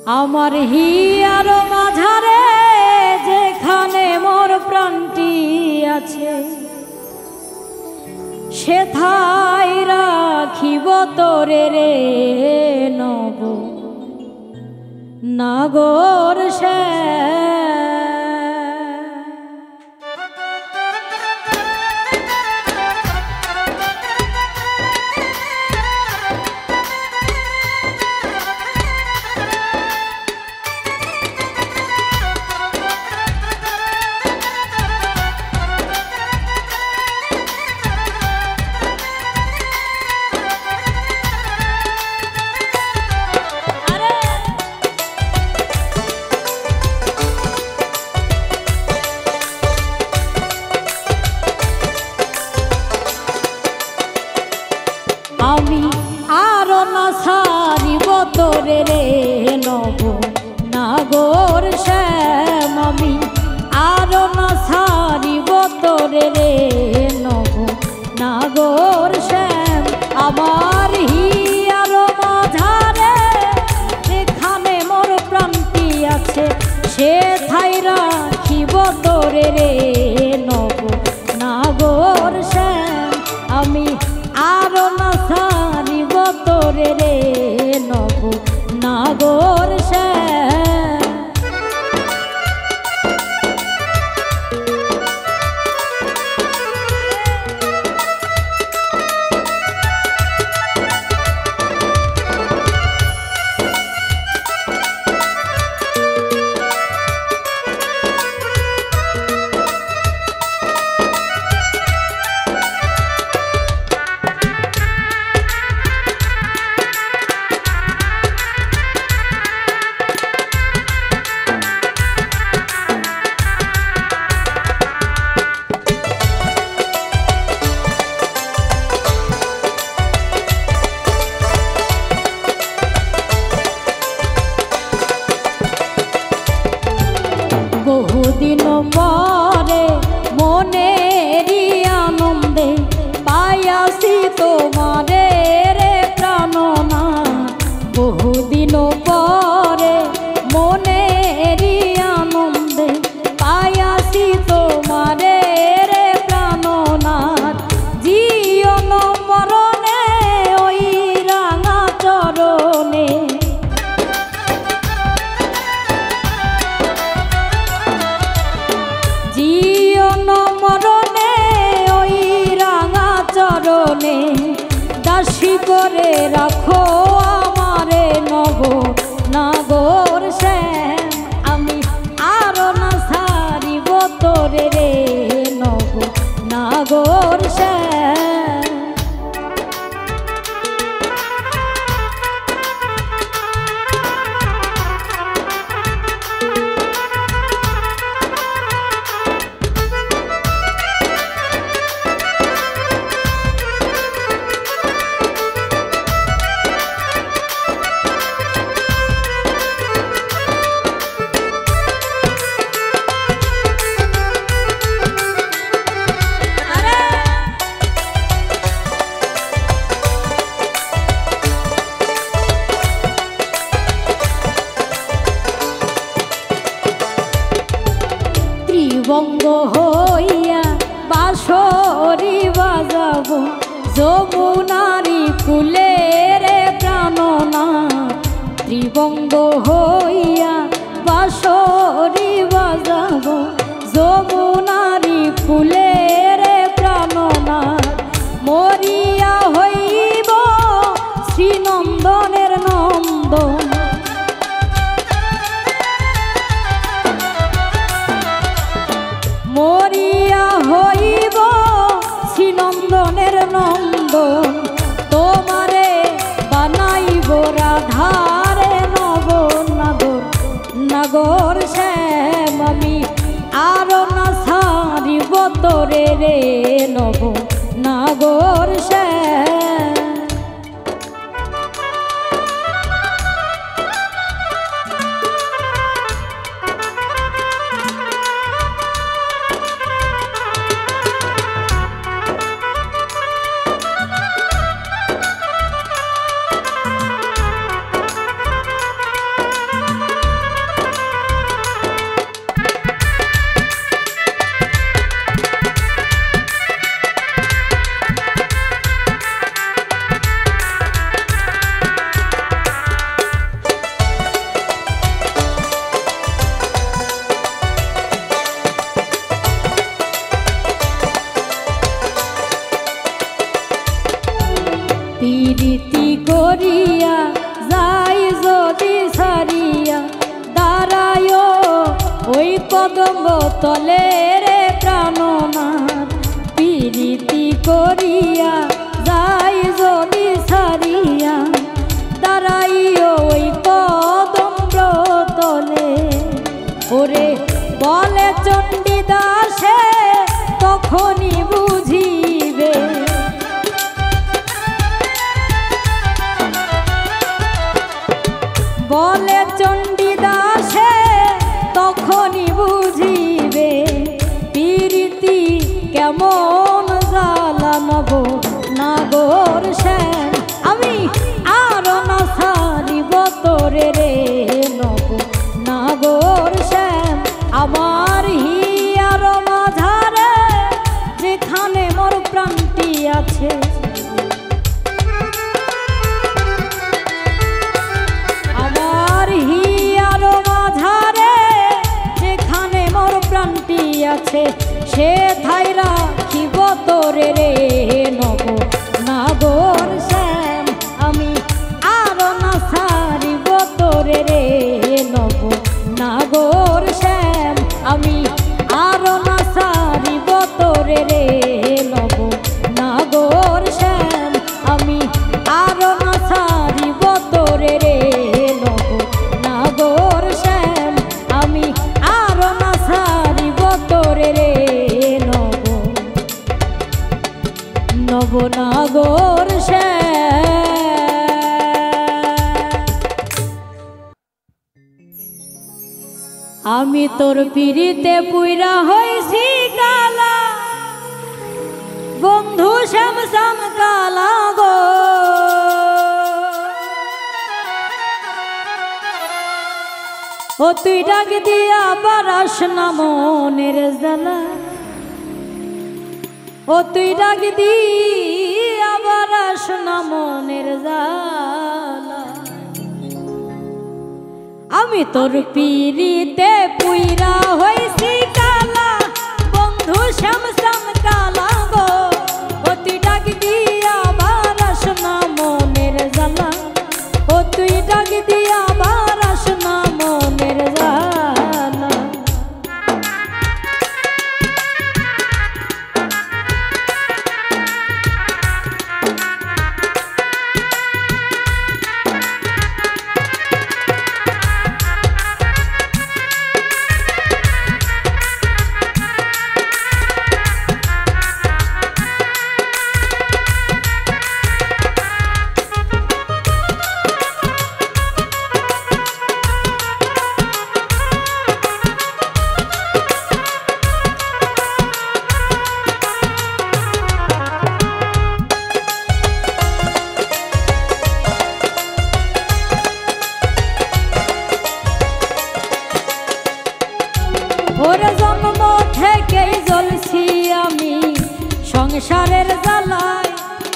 আমার হিয়ার মাঝারে যেখানে মোর প্রাণটি আছে, সেথায় রাখিব তোরে রে নব নাগর সে। আমি আরো না ছাড়িব তোরে রে নব নাগর শ্যাম, আমি আরো না ছাড়িব তোরে রে নব নাগর শ্যাম। আমার হিয়ার মাঝারে যেখানে মোর প্রাণটি আছে, সেথায় রাখিব তোরে রে নব নাগর শ্যাম। আমি আরো না ছাড়িব তোরে রে নব নাগর শ্যাম। বহুদিন পরে মনেরই আনন্দে পাইয়াছি তোমারে রে প্রাণনাথ। বহুদিন পরে মনেরই আনন্দে পাইয়াছি তোমারে রে প্রাণনাথ। জীবন মরণে ওই রাঙা চরণে, জীবন মরণে ওই রাঙা চরণে দাসী করে রাখো আমারে নব নাগর শ্যাম। আমি আরো না ছাড়িব তোরে রে নব নাগর শ্যাম। ত্রিবঙ্গ হইয়া বাঁশরি বাজাব যমুনারি কুলে রে প্রাণনাথ। ত্রিবঙ্গ হইয়া বাঁশরি বাজাব যমুনারি কুলে রে প্রাণনাথ। মরিয়া হইব শ্রীনন্দনের নন্দন, মরিয়া হইব শ্রীনন্দনের নন্দন। তোমারে বানাইব রাধারে নব নাগর নাগর শ্যাম। আমি আরো না ছাড়িব তোরে রে নব নাগর শ্যাম। করিয়া যাই যদি সারিয়া দাঁড়ায় ওই কদম তলে রে প্রাণনাথ প্রীতি করিয়া যাই যদি সারিয়া দাঁড়াই ওই কদম তলে ওরে বলে চণ্ডীদাসে তখনই বুঝিবে বলে চণ্ডীদাসে তখনই বুঝিবে প্রীতি কেমন জ্বালানব নাগর শ্যাম আমি আর না ছাড়িব তোরে রে নব নাগর শ্যাম আমার হিয়ার মাঝারে যেখানে মোর প্রাণটি আছে আমার হিয়ার মাঝারে যেখানে মোর প্রাণটি আছে সে ঠাই রাখিব তোরে রে নব নাগর শ্যাম আমি আর না ছাড়িব তোরে রে নব নাগর শ্যাম আমি আর না ছাড়িব তোরে রে নব নাগর শ্যাম আমি আর না ছাড়িব তোরে রে নব নাগর শ্যাম আমি আর না ছাড়িব তোরে রে নব নাগর শ্যাম আমি তোর পিড়িতে পুইরা হইছি কালা বন্ধু শ্যাম শ্যাম কালা গো ও তুই ডাক দিয়া বারাস না মনের জ্বালা ও তুই ডাক দিয়া বারাস না মনের জ্বালা আমি তোর পিড়িতে পুইরা হইছি কালা বন্ধু শ্যাম শ্যাম কালা গো ও তুই ডাক দিয়া বারাস না মনের জ্বালা ও তুই ডাক দিয়া বারাস না মনের জ্বালা ওরে জন্ম থেকেই জ্বলছি আমি সংসারের জ্বালায়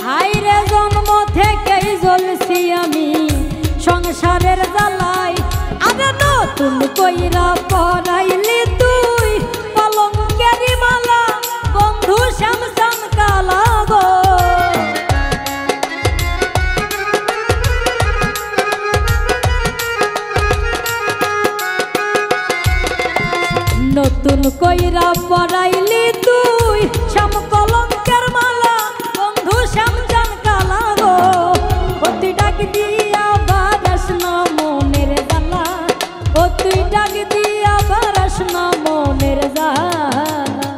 হাইরে জন্ম থেকেই জ্বলছি আমি সংসারের জ্বালায় আরে নতুন কইরা পরাইলি তুই কলঙ্কের মালা বন্ধু শ্যাম শ্যাম কালা গো নতুন কইরা পরাইলি তুই শ্যাম কলঙ্কের মালা বন্ধু শ্যাম জান কালা গো ও তুই ডাক দিয়া বারাস না মনের জ্বালা ও তুই ডাক দিয়া বারাস না মনের জ্বালা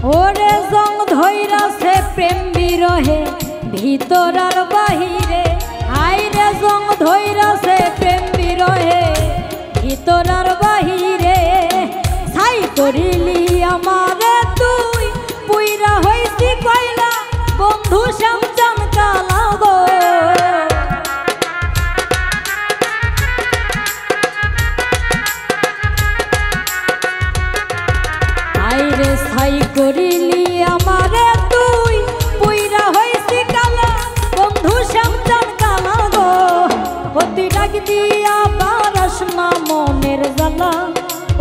ওরে জং ধইরাছে প্রেম বিরহে ভিতর আর বাহিরে, আইরে জং ধইরাছে প্রেম বিরহে ভিতর আর বাহিরে। ছাই করিলি আমারে তুই পুইরা হইছি কইলা বন্ধু শ্যামচান কালা গো। আইরে ছাই করিলি আমারে তুই পুইরা হইছি কালা বন্ধু শ্যামচান কালা গো। ও তুই ডাক দিয়া বারাস না মনের জ্বালা,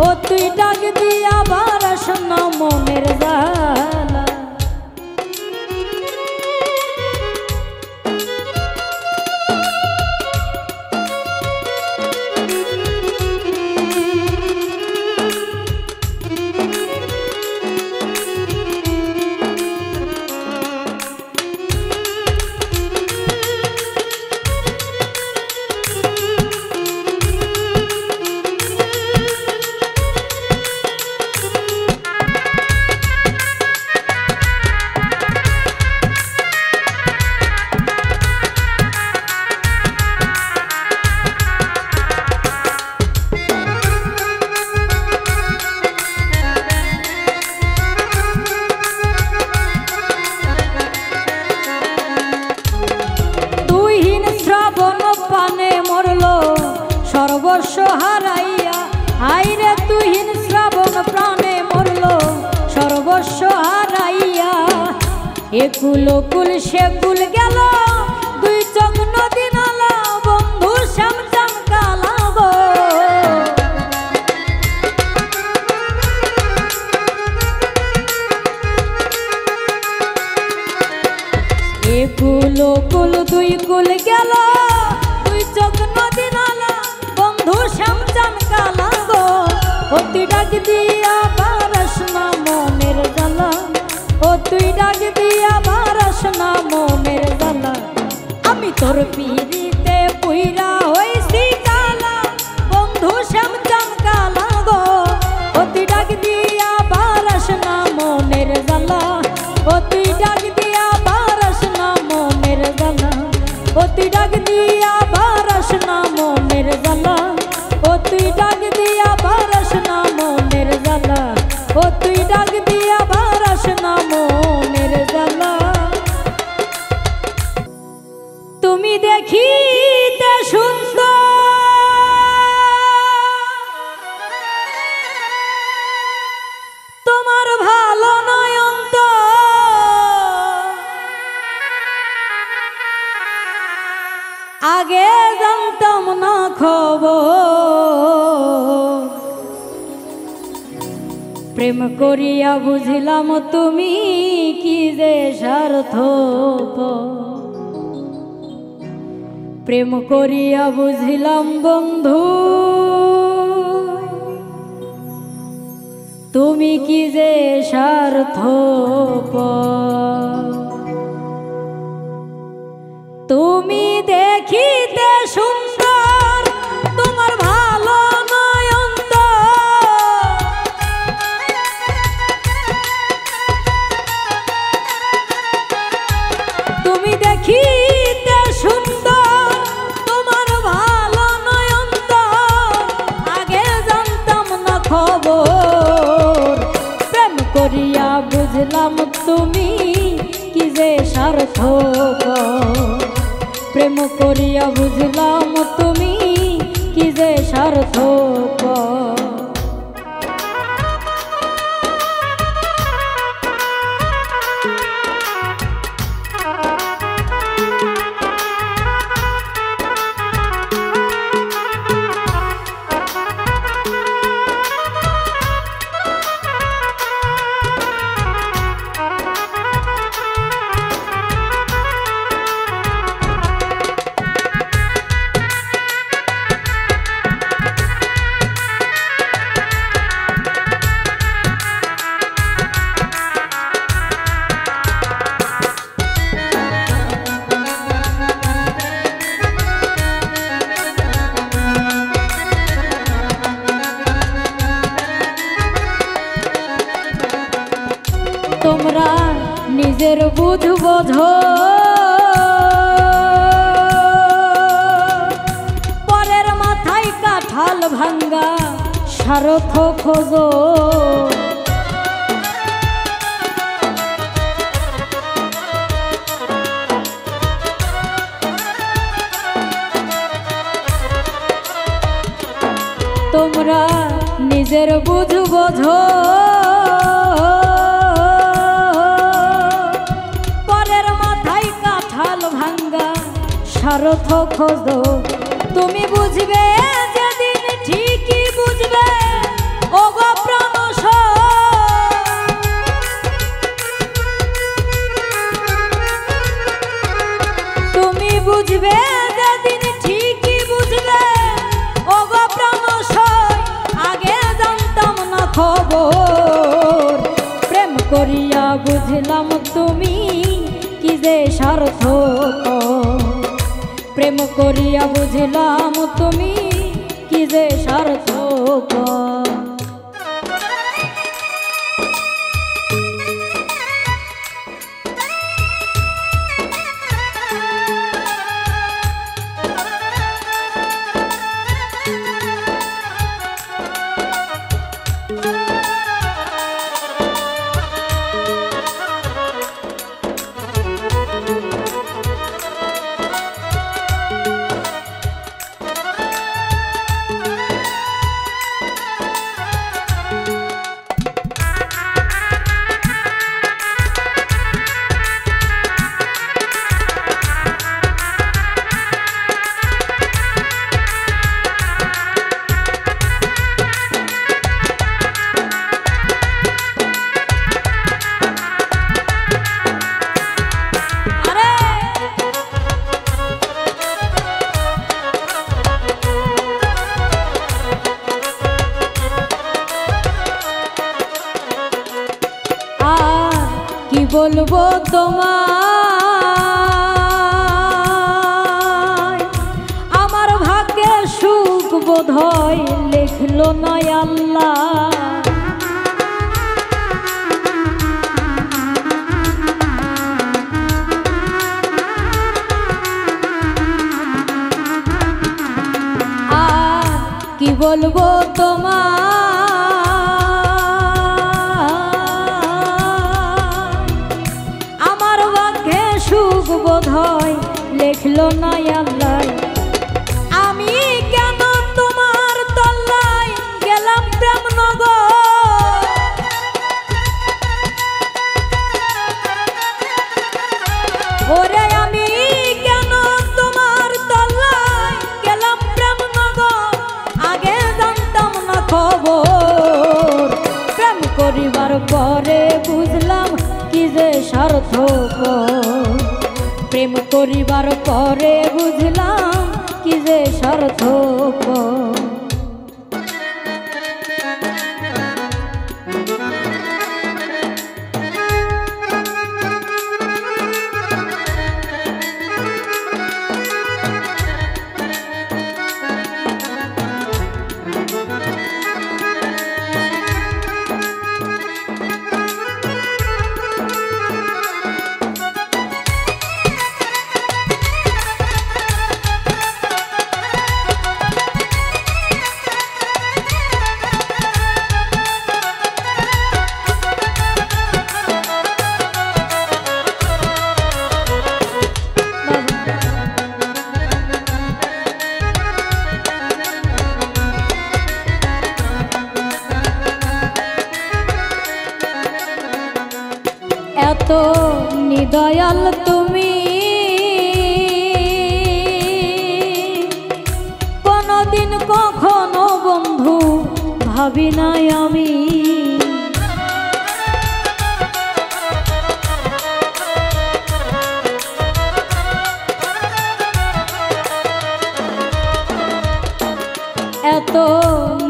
ও তুই ডাক দিয়া বারাস না মনের জ্বালা। সর্বস্ব হারাইয়া, আইরে তুহিন শ্রাবণ প্রাণে মরল সর্বস্ব হারাইয়া। একুল কুল সেকুল গেল দুই চোখ নদী নালা বন্ধু শ্যামচান কালা গো। একুল কুল দুই কুল গেল দুই চোখ নদী নালা বন্ধু শ্যামচান কালা গো। ও তুই ডাক দিয়া বারাস না মনের জ্বালা, ও তুই ডাক দিয়া বারাস না মনের জ্বালা। আমি তোর পিড়িতে পুইরা হইছি কালা বন্ধু শ্যামচান কালা গো। ও তুই ডাক দিয়া বারাস না মনের জ্বালা, ও তুই ডাক দিয়া বারাস না মনের জ্বালা, ও তুই ডাক দিয়া বারাস না মনের জ্বালা, ও তুই ডাক দিয়া বারাস না মনের জ্বালা, ও তুই ডাক দিয়া বারাস না মনের জ্বালা। তুমি দেখিতে সুন্দর তোমার ভালো নয়ন তো আগে জানতাম না খবর। প্রেম করিয়া বুঝলাম তুমি কি যে স্বার্থপর, প্রেম করিয়া বুঝলাম বন্ধু তুমি কি যে স্বার্থপর। তুমি দেখিতে সুন্দর তোমার ভালো নয়ন তো তুমি দেখিতে সুন্দর তোমার ভালো নয়ন তো আগে জানতাম না খবর। প্রেম করিয়া বুঝলাম তুমি কি যে স্বার্থপর, প্রেম করিয়া বুঝলাম তুমি কি যে স্বার্থপর। তোমরা নিজের বুঝ বোঝো, পরের মাথায় কাঁঠাল ভাঙ্গা স্বার্থ খোঁজো। তোমরা নিজের বুঝ বোঝো, পরের মাথায় কাঁঠাল ভাঙ্গা স্বার্থ খোঁজো। তুমি বুঝবে যেদিন ঠিকই বুঝবে ওগো প্রাণস, তুমি বুঝবে যেদিন ঠিকই বুঝবে ওগো প্রাণস। আগে জানতাম না খবর, প্রেম করিয়া বুঝলাম তুমি কি যে স্বার্থ। প্রেম করিয়া বুঝলাম তুমি কি যে স্বার্থ। কি বলবো তোমায়, আমার ভাগ্যে সুখ বোধহয় লিখলো নয় আল্লাহ। আর কি বলবো তোমায়, বোধহয় লেখলো না আল্লাহ। আমি কেন তোমার তল্লায় গেলাম প্রেম নগর, ওরে আমি কেন তোমার তল্লায় গেলাম প্রেম নগর। আগে জানতাম না খবর, প্রেম করিবার পরে বুঝলাম কি যে সার্থক। প্রেম করিবার পরে বুঝলাম কি যে সার্থক। এত নিদয়াল তুমি, কোনদিন কখনো বন্ধু ভাবি নাই আমি। এত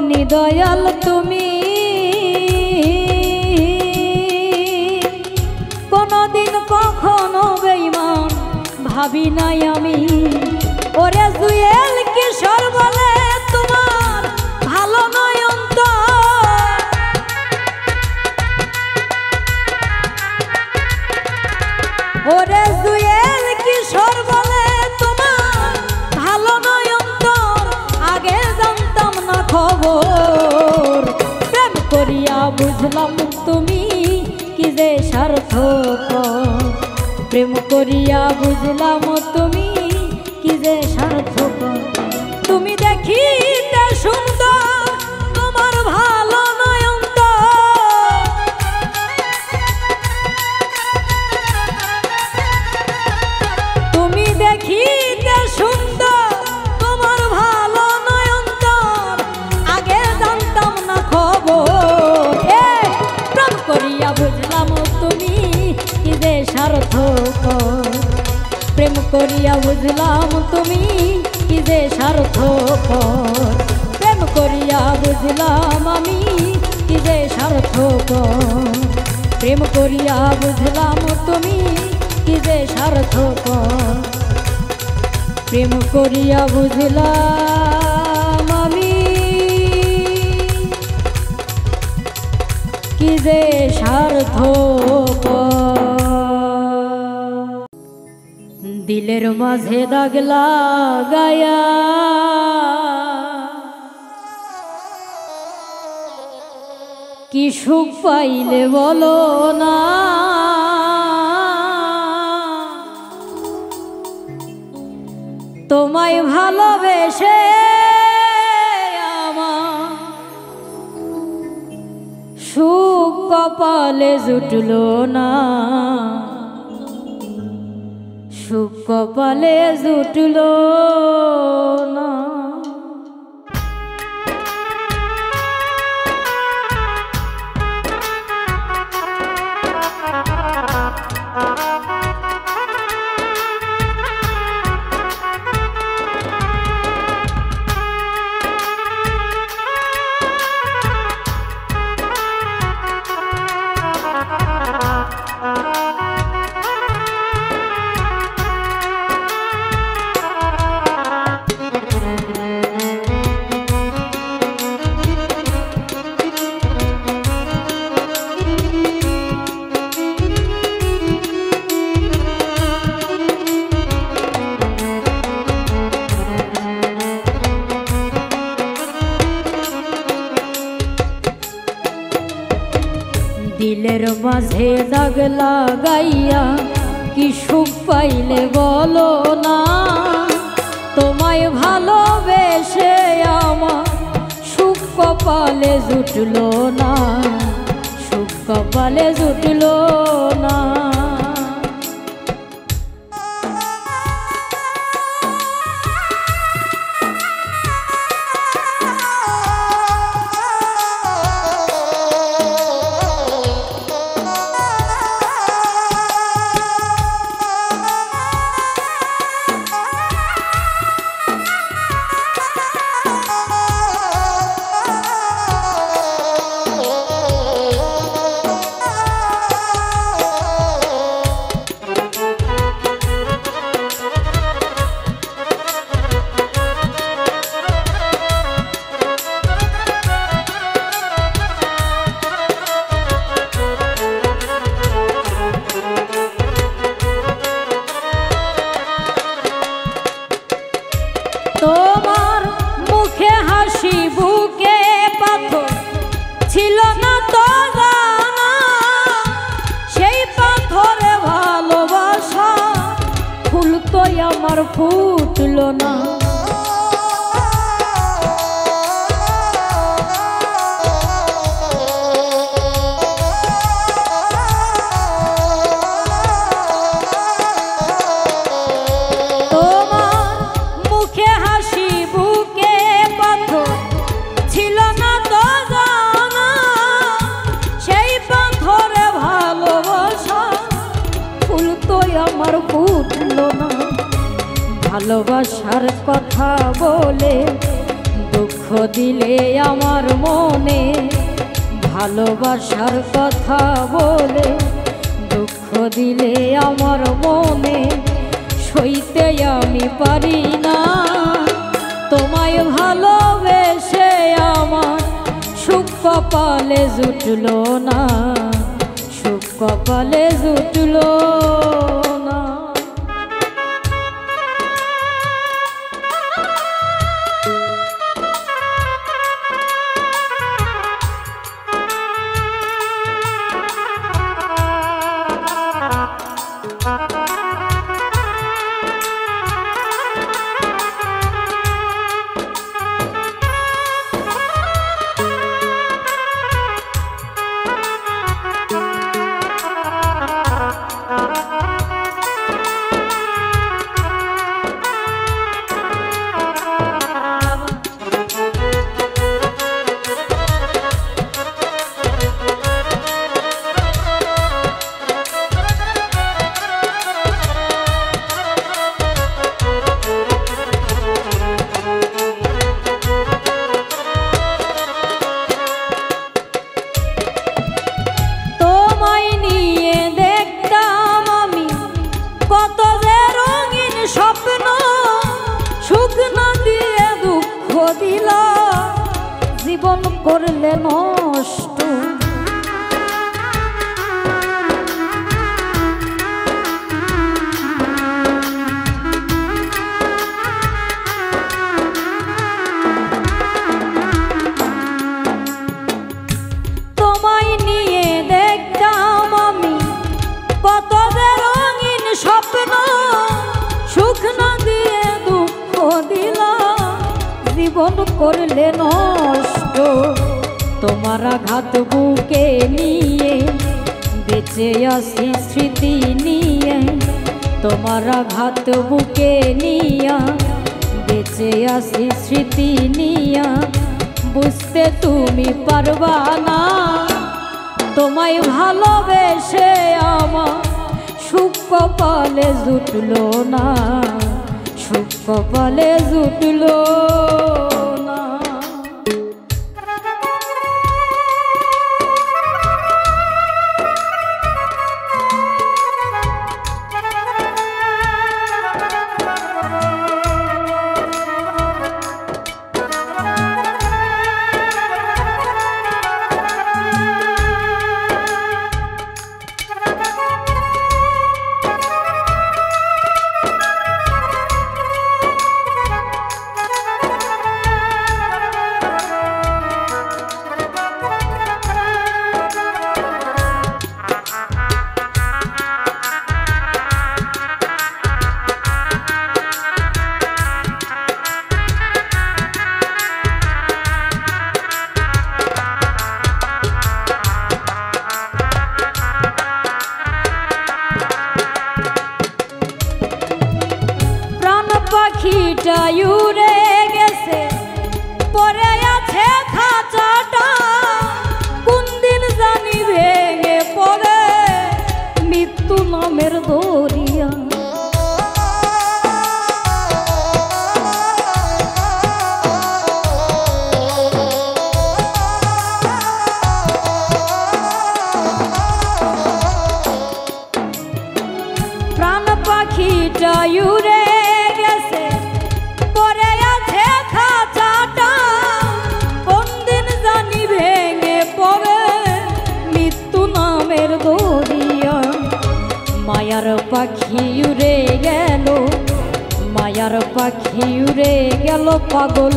নিদয়াল তুমি, কোনদিন কখনো বেঈমান ভাবি নাই আমি। ওরে জুয়েল কিশোর বলে তোমার ভালো নয় অন্তর, বুঝলাম তুমি কি যে সার্থক, প্রেম করিয়া বুঝলাম তুমি কি যে সার্থক। তুমি দেখিতে সুন্দর তোমার ভালো নয়ন তো, তুমি দেখিতে সুন্দর তোমার ভালো নয়ন তো, আগে জানতাম না খবর। প্রেম করিয়া বুঝলাম তুমি কি যে সার্থক, প্রেম করিয়া বুঝলাম তুমি কি যে সার্থক, প্রেম করিয়া বুঝলাম আমি কি যে সার্থক, প্রেম করিয়া বুঝলাম তুমি কি যে সার্থক, প্রেম করিয়া বুঝলাম আমি কি যে সার্থক। দিলের মাঝে দাগ লাগায়া কি সুখ পাইলে বলো না, তোমায় ভালোবেসে আমার সুখ কপালে জুটলো না, সুখ কপালে জুটলো না। দিলের মাঝে দাগ লাগাইয়া কি সুখ পাইলে বলো না, তোমায় ভালোবেসে আমার সুখ কপালে জুটলো না, সুখ কপালে জুটলো না। তোমার মুখে হাসি বুকে পাথর ছিল না তো জানা, সেই পাথরে ভালোবাসা ফুল তো আমার ফুটলো না। আমার ফুটলো না, ভালোবাসার কথা বলে দুঃখ দিলে আমার মনে, ভালোবাসার কথা বলে দুঃখ দিলে আমার মনে, সইতে আমি পারি না। তোমায় ভালোবেসে আমার সুখ কপালে জুটলো না, সুখ কপালে জুটলো না। করলে নষ্ট। তোমায় নিয়ে দেখতাম আমি কত যে রঙিন স্বপ্ন, সুখ না দিয়ে দুঃখ দিলাম, জীবন করলে নষ্ট। তোমার আঘাত বুকে নিয়ে বেঁচে আছি স্মৃতি নিয়ে, তোমার আঘাত বুকে নিয়া বেঁচে আছি স্মৃতি নিয়া। বুঝতে তুমি পারবা না, তোমায় ভালোবেসে আমার সুখ কপালে জুটলো না, সুখ কপালে জুটলো না। পাখিটা উড়ে গেছে পরে আছে খাঁচাটা, কোন দিন জানি ভেঙে পড়ে মৃত্যু নামের দরিয়া। প্রাণ পাখিটা উড়ে গেছে পরে আছে খাঁচাটা, কোন দিন জানি ভেঙে পড়ে মৃত্যু নামের দরিয়া। মায়ার পাখি উড়ে গেল, মায়ার পাখি উড়ে গেল, পাগল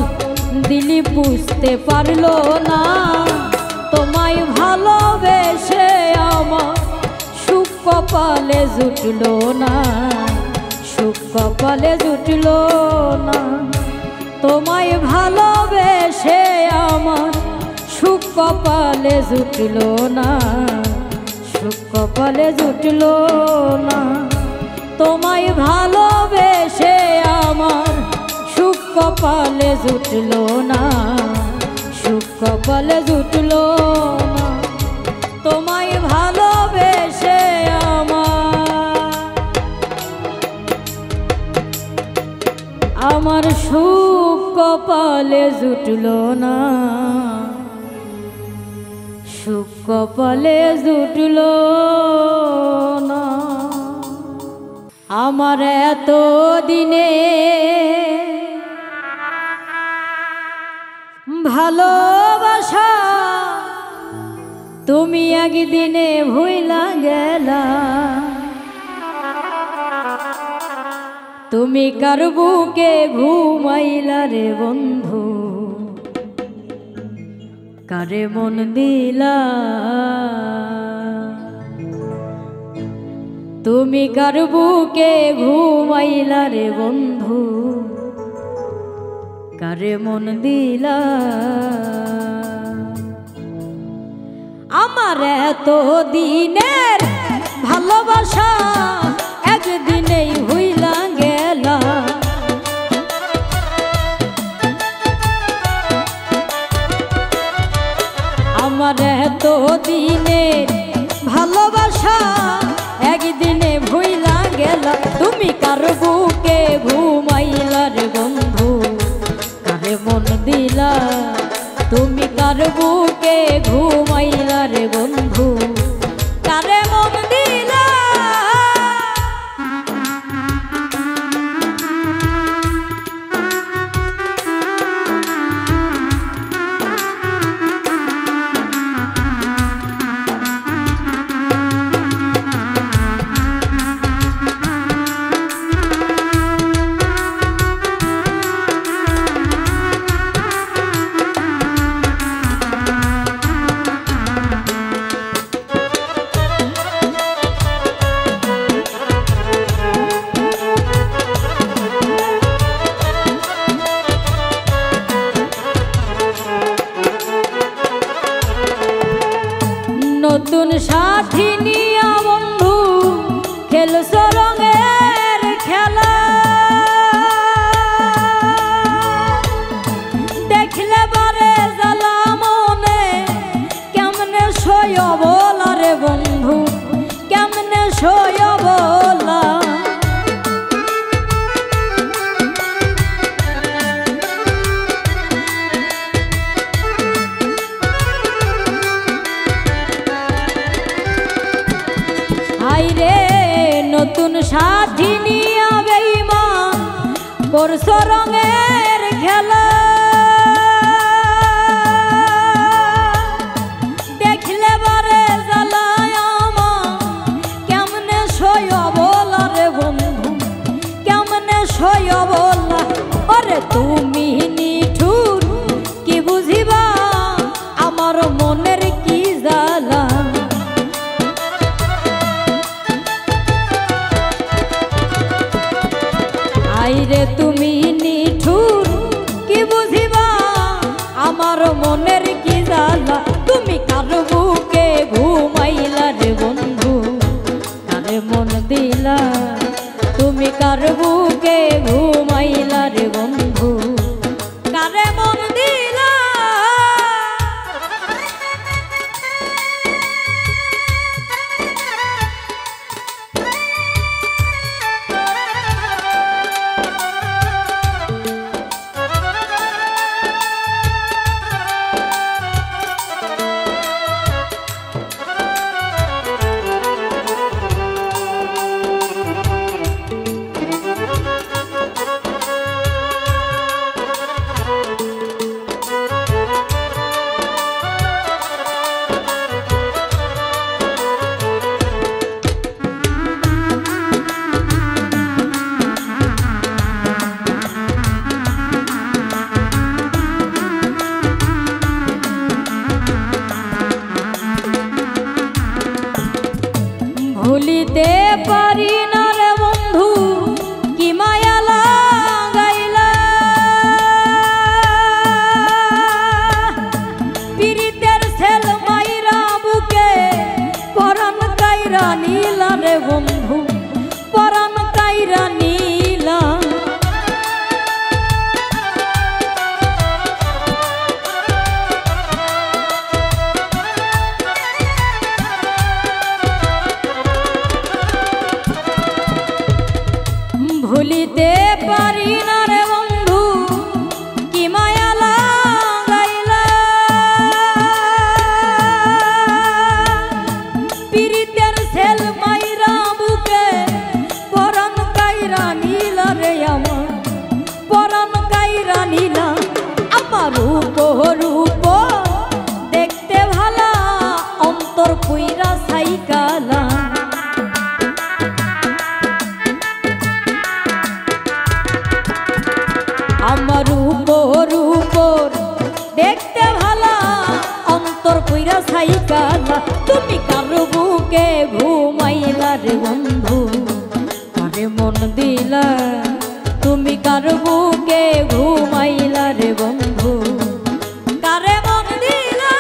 দিলি বুঝতে পারলো না, তোমায় ভালোবেসে আমার সুখ কপালে জুটলো না, সুখ কপালে জুটলো না। তোমায় ভালোবেসে আমার সুখ কপালে জুটলো না, সুখ কপালে জুটলো না। তোমায় ভালোবেসে আমার সুখ কপালে জুটলো না, সুখ কপালে জুটলো না। তোমায় ভালোবেসে আমার সুখ কপালে জুটলো না, সুখ কপালে জুটলো না। আমার এত দিনে ভালোবাসা তুমি একদিনে ভুইলা গেলা, তুমি কার বুকে ঘুমাইলা রে বন্ধু, কারে মন দিলা, তুমি কার বুকে ঘুমাইলা রে বন্ধু, কারে মন দিলা। আমার এত দিনের ভালোবাসা একদিনেই হইলা গেলা, আমার এত দিনের ভালোবাসা একদিনে ভুইলা গেলা। তুমি কার বুকে ঘুমাইলা রে বন্ধু, কারে মন দিলা, তুমি কার বুকে ঘুমাইলা রে বন্ধু, কারে মন দিলা। নতুন সাথী নিয়া বন্ধু খেলছ রঙের খেলা, দেখলে বারে জ্বালা মনে কেমনে সয় বলা রে বন্ধু, কেমনে সয় বলা। হাইরে নতুন সাথী নিয়া বেঈমান করছ রঙের খেলা, দেখলে বারে জ্বালায় আমার কেমনে সয় বলা রে বন্ধু, কেমনে সয় বলা। ওরে তুমি নিঠুর কি বুঝিবা আমার মনের কি জ্বালা, আইরে তুমি নিঠুর কি বুঝিবা আমার মনের কি জ্বালা। তুমি কার বুকে ঘুমাইলা রে বন্ধু, কারে মন দিলা, তুমি কার বুকে ঘুমাইলা রে বন্ধু, কারে মন দিলা। ভুলিতে পারি না রে বন্ধু কি মায়া লাগাইলা, পীড়িতের ছেল মাইরা বুকে পরাণ কাইরা নীলা রে বন্ধু, পরাণ কাইরা নীলা। ভুলিতে পারি না রে বন্ধু কি মায়া লাগাইলা, পীড়িতের ছেল মাইরা বুকে পরাণ কাইরা নীলা রে আমার, পরাণ কাইরা নীলা। আমার রূপ রূপ দেখতে ভালা অন্তর পুইরা সাইকালা, আমার উপর উপর দেখতে ভালা অন্তর কইরা সাইকালা। তুমি কার বুকে ঘুমাইলা রে বন্ধু, কারে মন দিলা, তুমি কার বুকে ঘুমাইলা রে বন্ধু, কারে মন দিলা।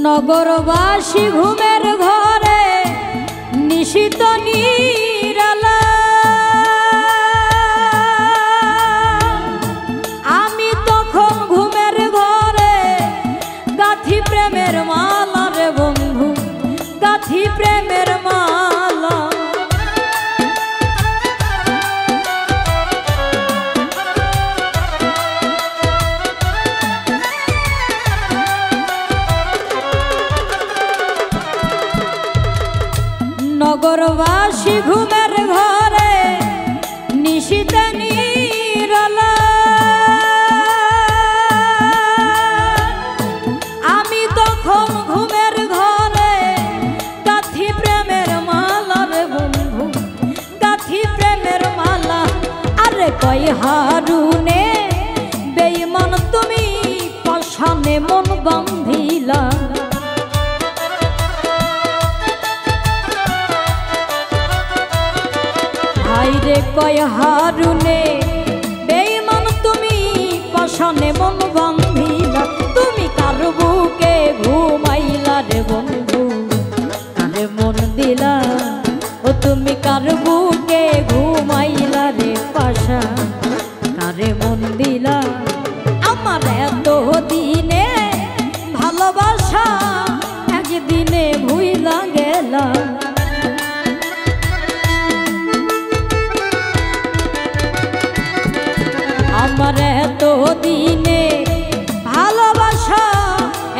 নগরবাসী ঘুমের ঘরে নিশিত নিরালা, আমি তখন ঘুমের ঘরে গাথি প্রেমের মালা রে বন্ধু, গাথি প্রেমের মালা। নগরবাসী ঘুমের ঘরে নিশীতে নিরালা, আমি তখন ঘুমের ঘরে গাঁথি প্রেমের মালা রে বন্ধু, গাঁথি প্রেমের মালা। আরে কই হারুনে বেঈমান তুমি পাশানে মন বাঁধিলা, হায়রে কয় হারুনে বেঈমান তুমি পাশানে মন বাঁধিলা। তুমি কার বুকে ঘুমাইলা রে বন্ধু, কারে মন দিলা, ও তুমি কার বুকে ঘুমাইলা রে পাশা, কারে মন দিলা। আমার এত দিনে ভালোবাসা একদিনে ভুইলা গেলা, আমার এত দিনে ভালোবাসা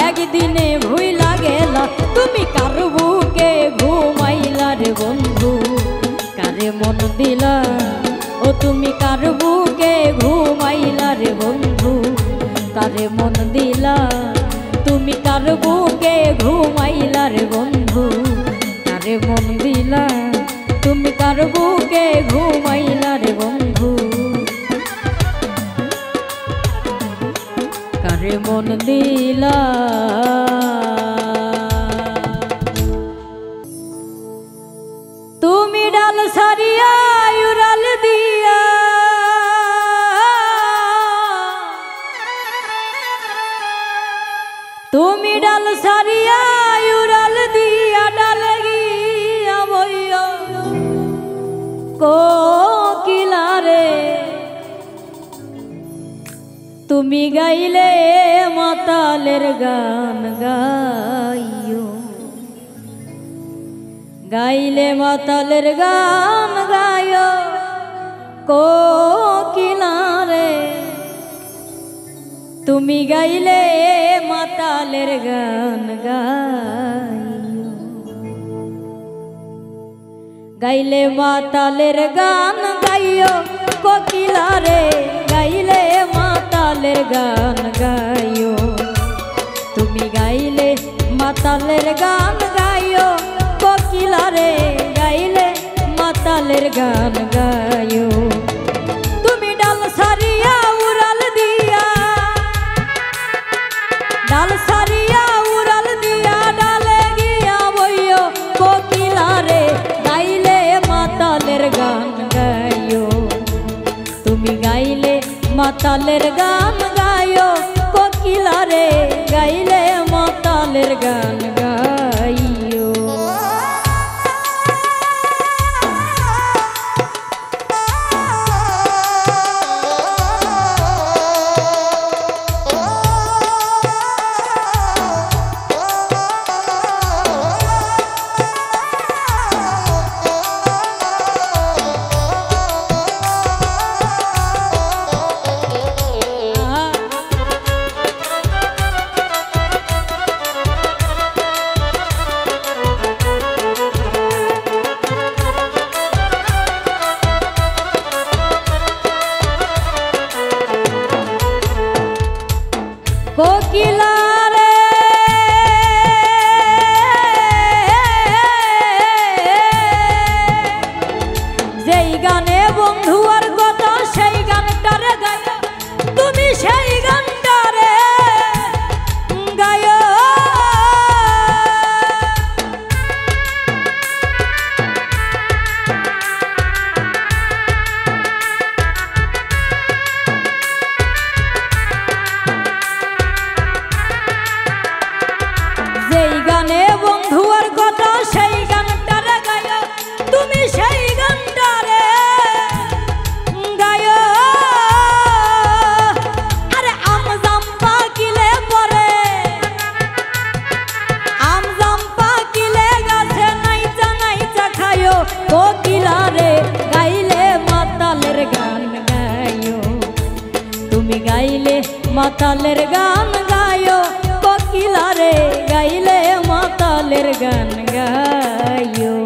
একদিনে ভুইলা গেলা। তুমি কার বুকে ঘুমাইলা রে বন্ধু, কারে মন দিলা, ও তুমি কার বুকে ঘুমাইলা রে বন্ধু, কারে মন দিলা। তুমি কার বুকে ঘুমাইলা রে বন্ধু, কারে মন দিলা, তুমি কার বুকে ঘুমাইলা রে বন্ধু, কারে মন দিলা। তুমি ডাল সারিয়া উড়াল দিয়া, তুমি ডাল সারিয়া উড়াল দিয়া, ডাল গিয়া বইয়া কোকিলা রে, তুমি গাইলে মাতালের গান গাইও, গাইলে মাতালের গান গাইও কোকিলা রে, তুমি গাইলে মাতালের গান গাইও, গাইলে মাতালের গান গাইও কোকিলা রে, গাইলে মাতালের গান গাইও, তুমি গাইলে মাতালের গান গাইও কোকিলা রে, গাইলে মাতালের গান গাইও। তুমি ডাল সারিয়া উড়াল দিয়া, ডাল সারিয়া উড়াল দিয়া, ডালে গিয়া বইও কোকিলা রে, গাইলে মাতালের গান গাইও, তুমি গাইলে মাতালের গান গাইও কোকিলা রে, গাইলে মাতালের গান গাইও। কোকিলা রে যেই গানে বন্ধু আর কথা সেই গানটারে গায়, তুমি সেই গানটারে গায়, যেই গানে বন্ধু আর কথা সেই গানটারে গায়, তুমি সেই গানটারে গায়। আরে আম জাম পাকিলে পরে, আম জাম পাকিলে গাছে নাইচা নাইচা খায়ো কোকিলা রে, গাইলে মাতালের গান গায়ো, তুমি গাইলে মাতালের গান গায়ো কোকিলা রে, গাইলে মাতালের গান গায়ো।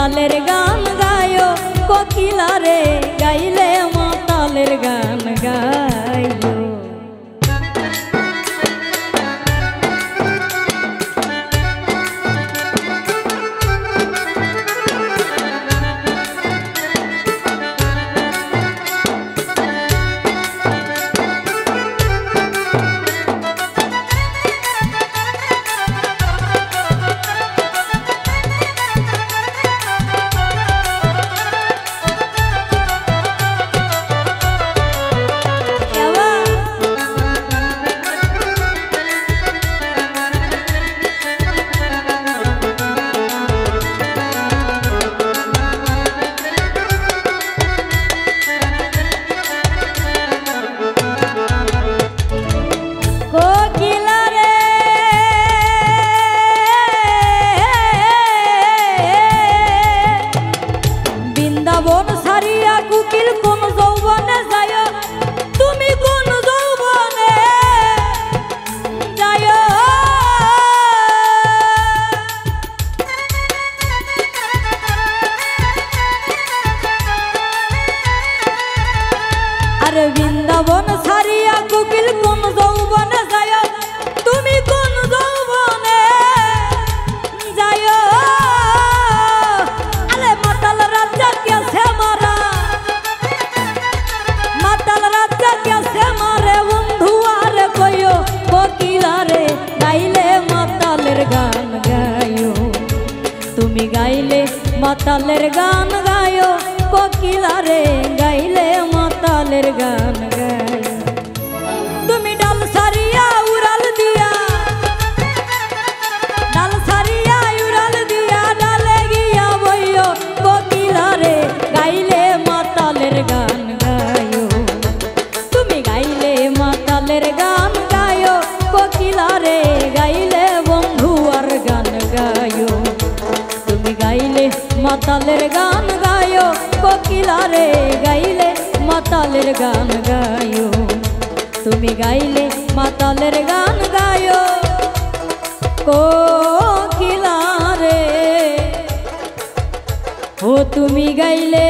মাতালের গান গায়ো কোকিলা রে গাইলে মাতালের গান গায়ো বৃন্দাবন সারিয়া কোকিল কোন যৌবনে যায় তুমি কোন যৌবনে যায় আরে মাতাল রাজা কেসে মারা মাতাল রাজা কেসে মারে বন্ধু আর কইও কোকিলা রে গাইলে মাতালের গান গায়ো তুমি গাইলে মাতালের গান গায়ো কোকিলা রে গাইলে মাতালের গান গায়ো তুমি ডাল সারিয়া উড়াল দিয়া ডাল সারিয়া উড়াল দিয়া ডালে গিয়া বইও কোকিলা রে গাইলে মাতালের গান গায়ো তুমি গাইলে মাতালের গান গায়ো কোকিলা রে গাইলে বন্ধু আর গান গায়ো তুমি গাইলে মাতালের গান গায়ো কোকিলা রে গাইলে মাতালের গান গায়ো তুমি গাইলে মাতালের গান গায়ো কোকিলা রে ও তুমি গাইলে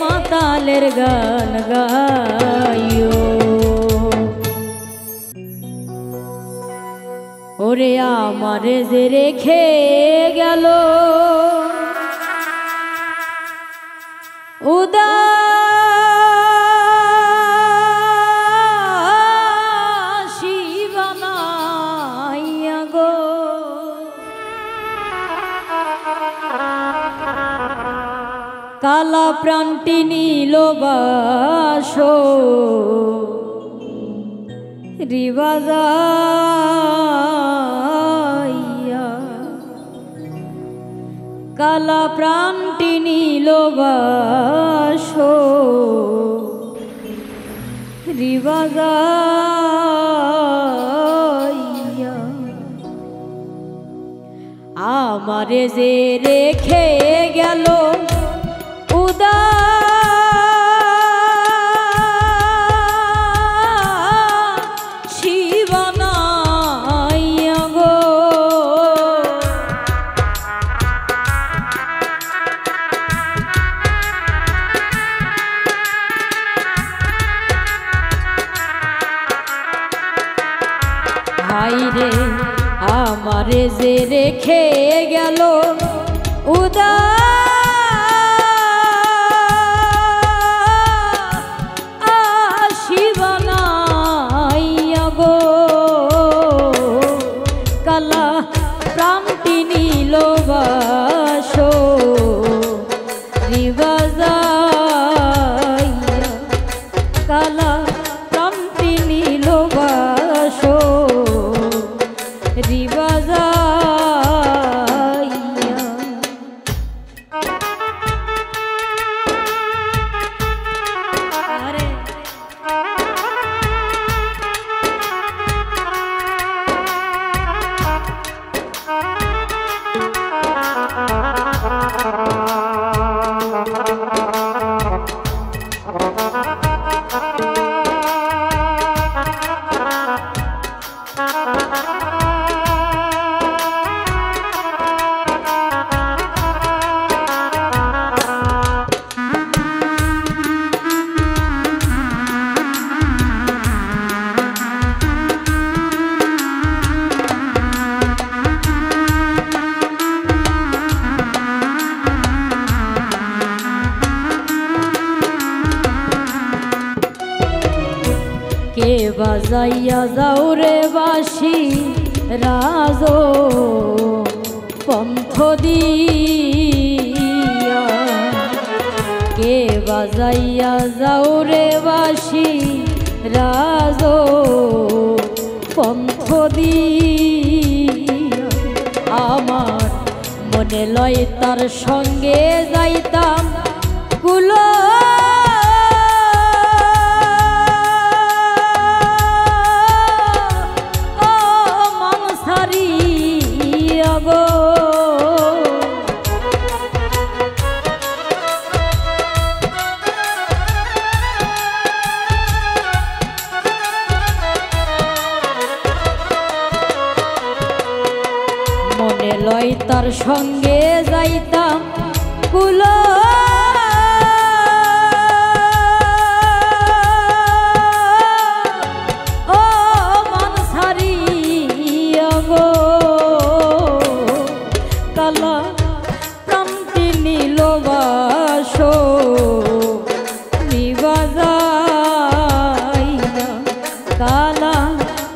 মাতালের গান গায়ো ওরে আমারে যে রেখে গেল উদাসী বানাইয়া গো কালা প্রাণটি নীল বাসো রিবাজাইয়া কালা প্রাণটি নীল বাসো রিবাজাইয়া আমারে যে রেখে গেল উদাসী বানাইয়া গো হাইরে আমারে যে রেখে গেল উদাসী বানাইয়া গো কালা প্রাণটি নীল বাসো রিবাজাইয়া কালা প্রাণটি নীল বাসো রিবাজাইয়া বাজাইয়া যাও রে বাঁশি রাজ পন্থ দিয়া, কে বাজাইয়া যাও রে বাঁশি রাজ পন্থ দিয়া। আমার মনে লয় তার সঙ্গে যাইতাম কুলো মনে লয় তার সঙ্গে যাইতাম কুলো ও মানসারি গো, কালা প্রান্তি নীল বাসো নিবাজাইয়া, কালা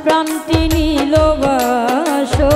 প্রান্তি নীল বাসো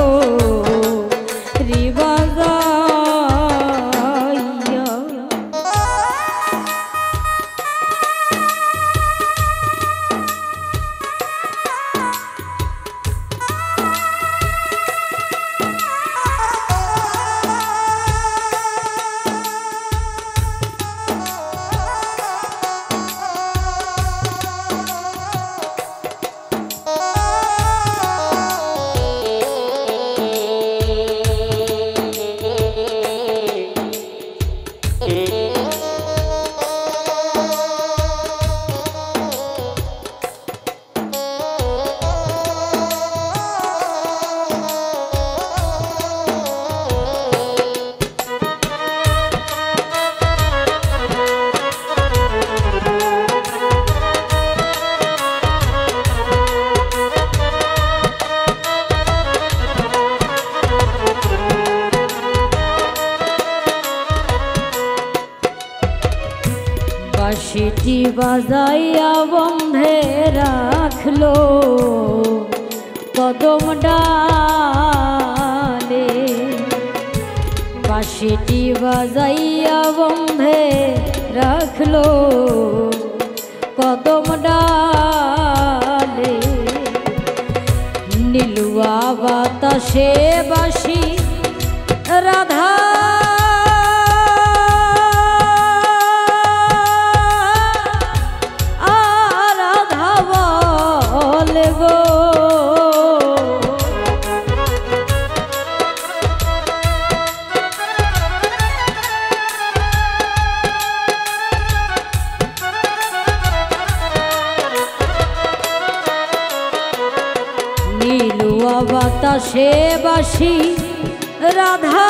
বাঁশিটি বাজাইয়া বন্ধে রাখলো কদম ডালে, বাঁশিটি বাজাইয়া বন্ধে রাখলো কদম ডালে। নীলুয়া বাতাসে বাঁশি রাধা নীলুয়া বাতাসে বাঁশি রাধা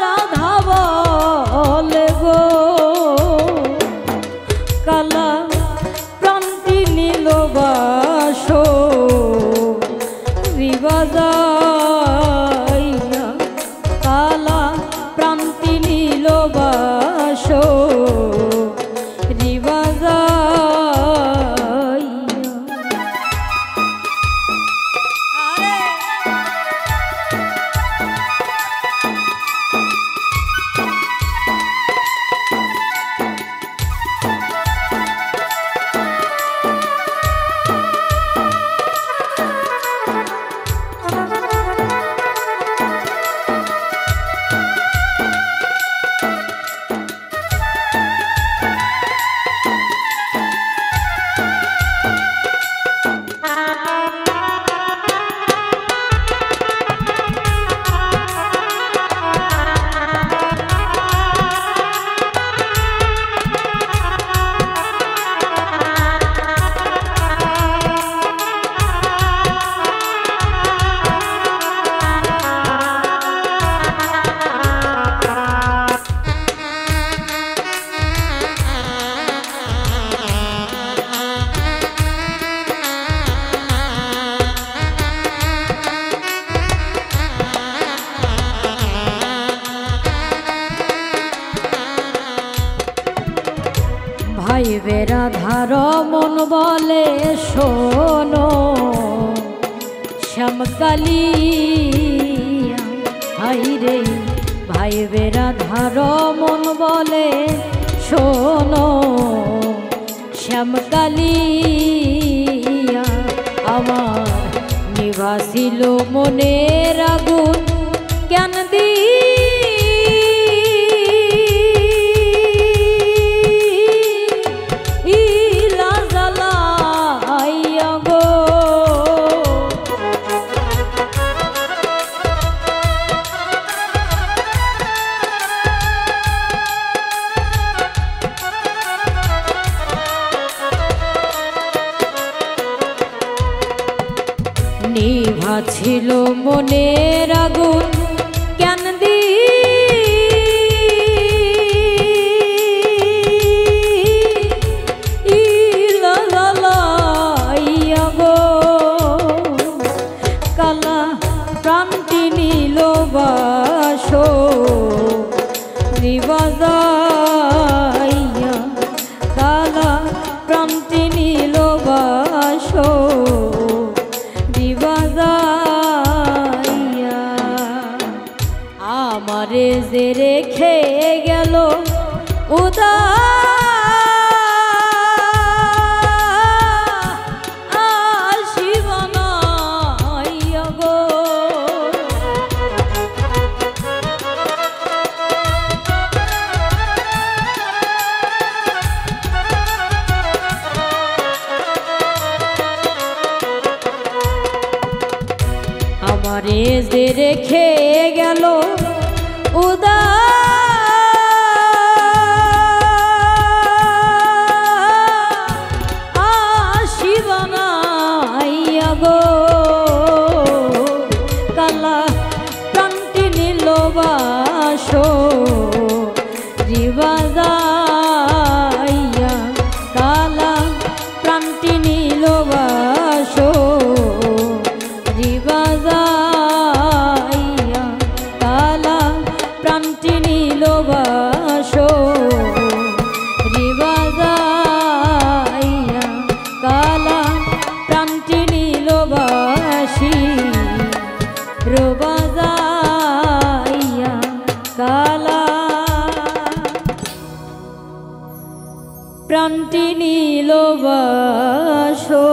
রাধা বলে গো, কালা প্রান্তি নীল বাসো রিবাজাইয়া, কালা প্রান্তি নীল বাসো রিবাজাইয়া। ভাই বেড়া ধার মন বলে শোনো শ্যামকালী হাই রে ভাই বেড়া ধার মন বলে শোনো শ্যামকালী আমার নিভাছিল মনের আগুন কেন দি নিভাছিল মনের আগুন কেন দি গো কালা প্রাণটি নীল বাসো নিবাজাইয়া কালা প্রাণটি নীল বাসো আমারে যে রেখে গেল উদাসীবনাইয়া গো আমারে যে রেখে গেল উদাসীবনাইয়া গো কালা প্রাণটি নীল বাসো রিবাজাইয়া কালা প্রাণটি নীল বাসো রিবাজাইয়া কালা প্রাণটি নীল বাসো রিবাজাইয়া কালা প্রাণটি নীল বাসি রোবাজাইয়া কালা প্রাণটি নীল বাসো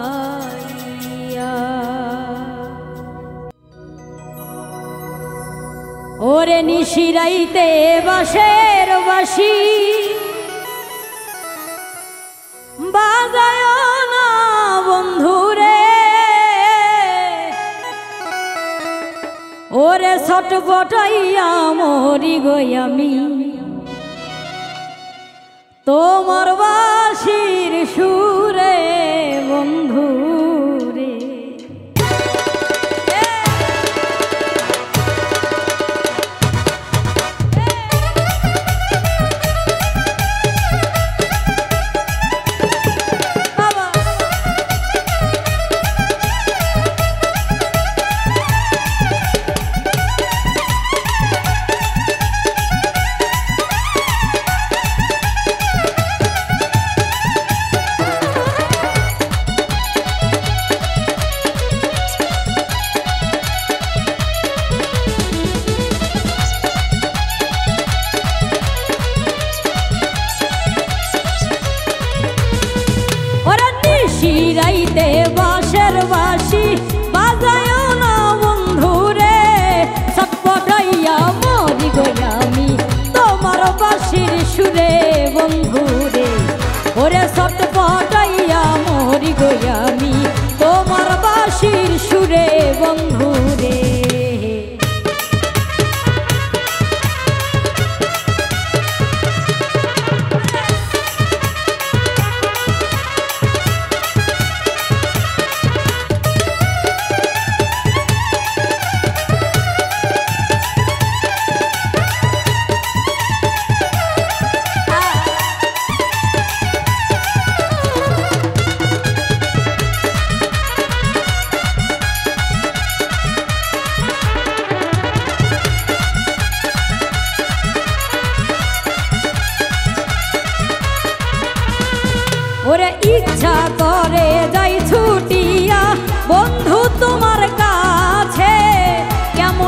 রিবাজাইয়া ওরে নিশিরাইতে বাঁশের বাঁশি বাজায় না বন্ধুরে ওরে ছটপটাইয়া মরি গই আমি তোমার বাঁশির সুরে বন্ধুরে নিশিরাইতে বাঁশের বাঁশি বাজায় না বন্ধুরে ছটপটাইয়া মরি গই আমি তোমার বাঁশির সুরে বন্ধুরে ওরে ছটপটাইয়া মরি গই আমি তোমার বাঁশির সুরে বন্ধুরে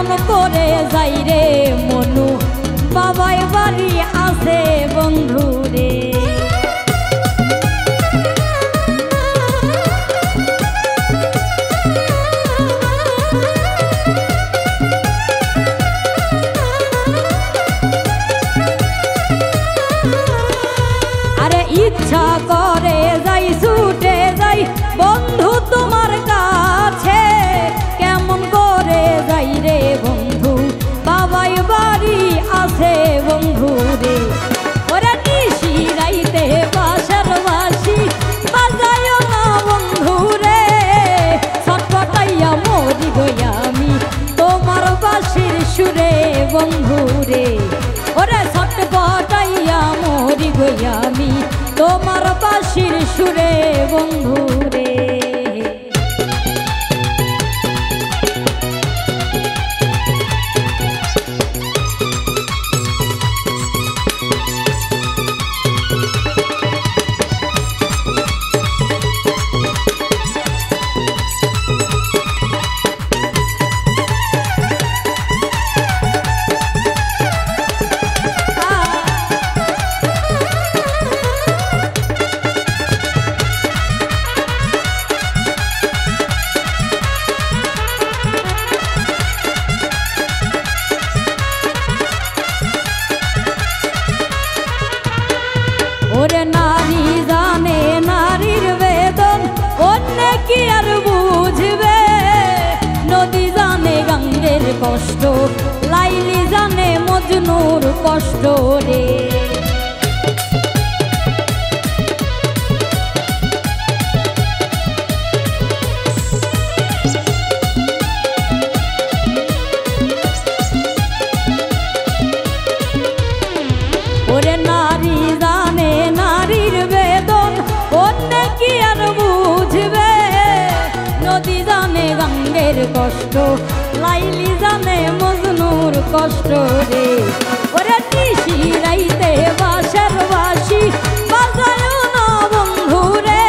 কেমন করে যাই রে মনু বাবাই বাড়ি আছে বন্ধু রে। আরে ইচ্ছা করে যাই ছুটে যাই বন্ধু তোমার কাছে, কেমন করে যাই রে বন্ধু বাবাই বাড়ি আছে বন্ধু রে। ওরা নিশি রাইতে বাসার বাসি বাজায় না বন্ধু রে, ছটপটাইয়া মরি গইয়া আমি তোমার বাসির সুরে বন্ধু রে। ওরে ছটপটাইয়া মরি গইয়া আমি তোমার বাসির সুরে বন্ধু রে। ওরে নারী জানে নারীর বেদন অন্য কি আর বুঝবে, নদী জানে গঙ্গের কষ্ট লাইলি জানে মজনুর কষ্ট রে। ওরে নারী জানে নারীর বেদন অন্য কি আর বুঝবে, নদী জানে গঙ্গের কষ্ট লাইলি জানে মজনুর কষ্ট রে। ওরে নিশি রাইতে বাসার বাসি বাজায় না বন্ধু রে,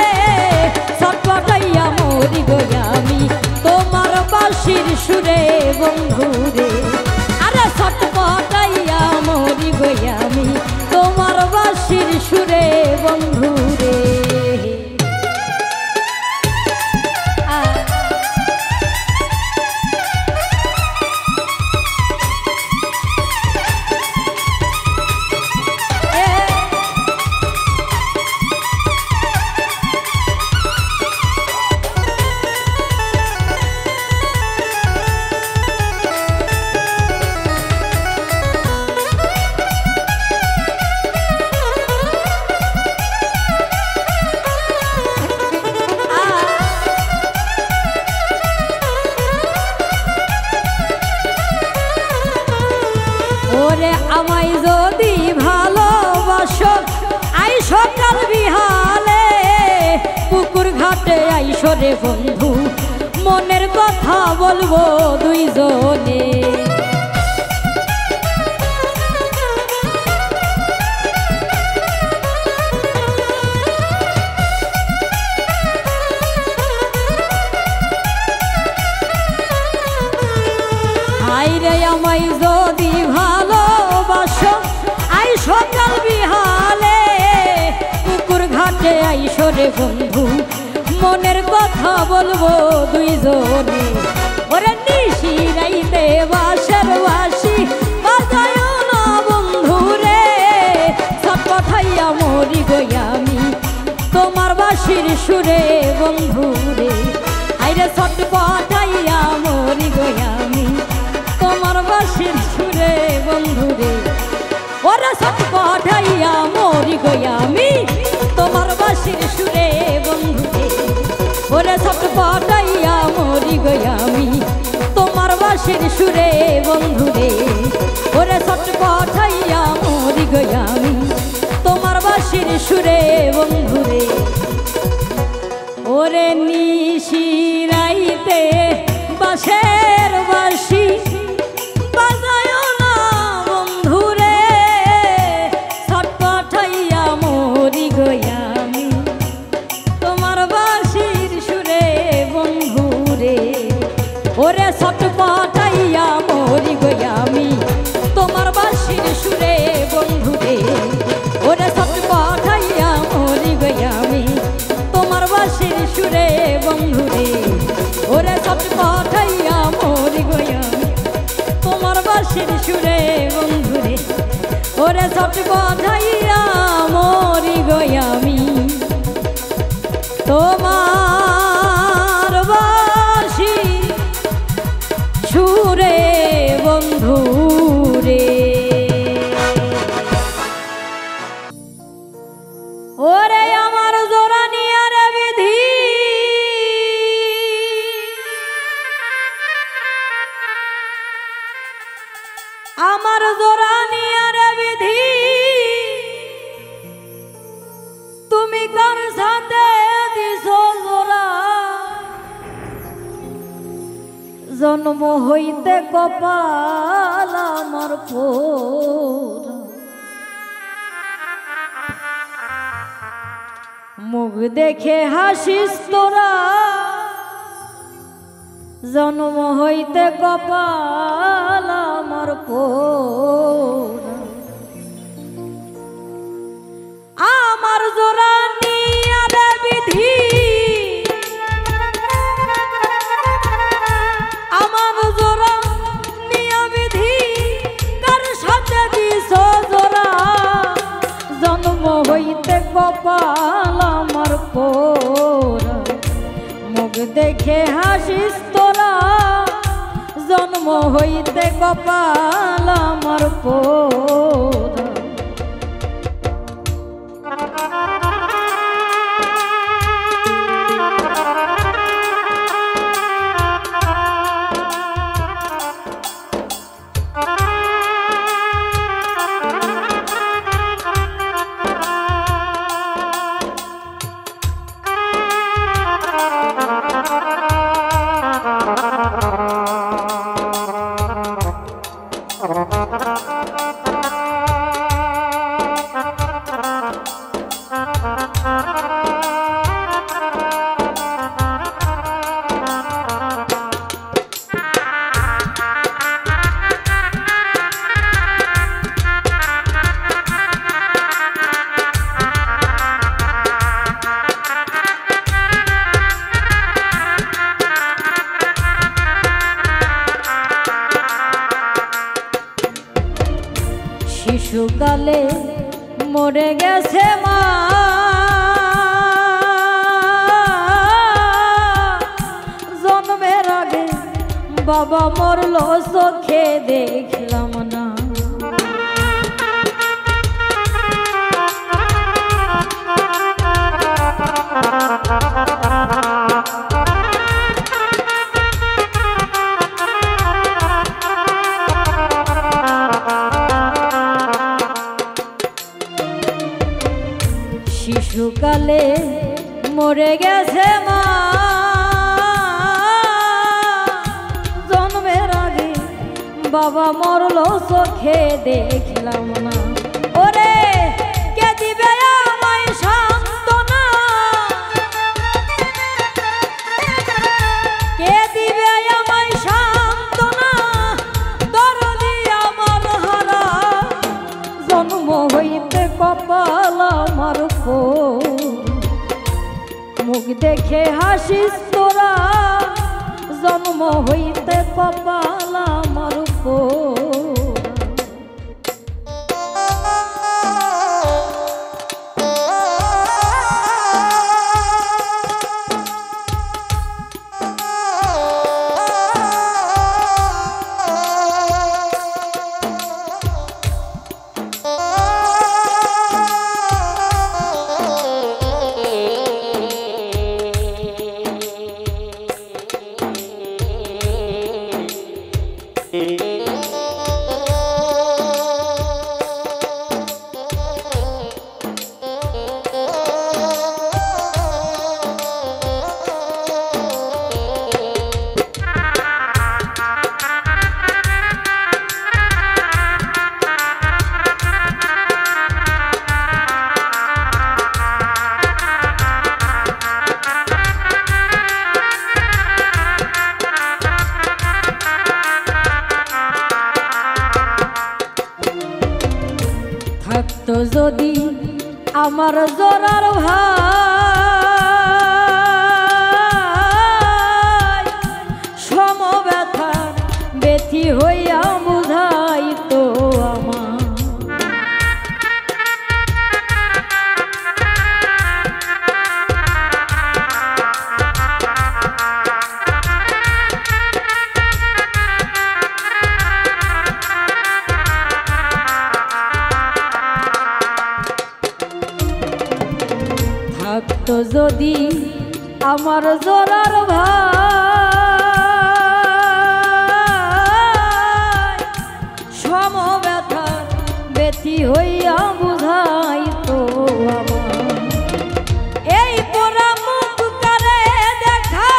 ছটপটাইয়া মরি গইয়া আমি তোমার বাসির সুরে বন্ধু রে। আরে ছটপটাইয়া মরি গইয়া আমি তোমার বাসির সুরে বন্ধু রে। ওরে আমায় যদি ভালোবাসো আই সকাল বিহালে, পুকুর ঘাটে আইসো রে বন্ধু মনের কথা বলবো দুইজনে। আইরে আমায় যদি ভালোবাসো আই সকাল বিহালে, পুকুর ঘাটে আইসো রে বন্ধু মনের কথা বলবো দুইজনে। ওরে নিশি রাইতে বাসার বাসি বাজায় না বন্ধু রে, ছটপটাইয়া মরি গইয়া আমি তোমার বাসির সুরে বন্ধু রে। আইরে ছটপটাইয়া মরি গইয়া আমি তোমার বাসির সুরে বন্ধু রে। ওরে ছটপটাইয়া মরি গইয়া আমি তোমার বাসির সুরে বন্ধু রে। ওরে ছটপটাইয়া মরি গইয়া আমি তোমার বাসির সুরে বন্ধু রে। ওরে ছটপটাইয়া মরি গইয়া আমি তোমার বাসির সুরে বন্ধু রে। ওরে নিশি রাইতে বাসের বাসি বাজায় না বন্ধু রে, ছটপটাইয়া মরি গইয়া আমি তোমার বাসির সুরে বন্ধু রে। ওরে ছটপটাইয়া বাঁশির সুরে বন্ধুরে ওরে ছট বাঁধাইয়া মরি গো আমি তোমার বাঁশি সুরে বন্ধুরে ওরে আমার জোড়া নিয়া রে বিধি আমার জোড়া নিয়া রে বিধি তুমি কার সাথে দিছো জোড়া জন্ম হইতে কপাল আমার পোড়া মুখ দেখে হাসিস তোরা জন্ম হইতে কপাল আমার পোড়া আমার জোড়া নিয়া রে বিধি আমার জোড়া নিয়া বিধি কার সাথে দিছ জোড়া জন্ম হইতে কপাল আমার পোড়া মুখ দেখে হাসিস তোরা জন্ম হইতে কপাল আমার পোড়া শিশুকালে মরে গেছে মা জন্মের আগে বাবা মরলো চোখে দেখলাম না শিশুকালে মরে গেছে মা জন্মের আগে বাবা মরলো চোখে দেখলাম না ওরে কে দিবে আমায় সান্ত্বনা কে দিবে আমায় সান্ত্বনা দরদি আমার হারা জন্ম হইতে কপাল আমার মুখ দেখে হাসিস তোরা জন্ম হইতে কপাল আমার থাকতো যদি আমার জোড়ার ভাই সমব্যথার ব্যথি হইয়া বুঝা যদি আমার জোরার ভাই সমব্যথা ব্যথি হইয়া বুঝাই তো আমার এই পোড়া মুখ কারে দেখা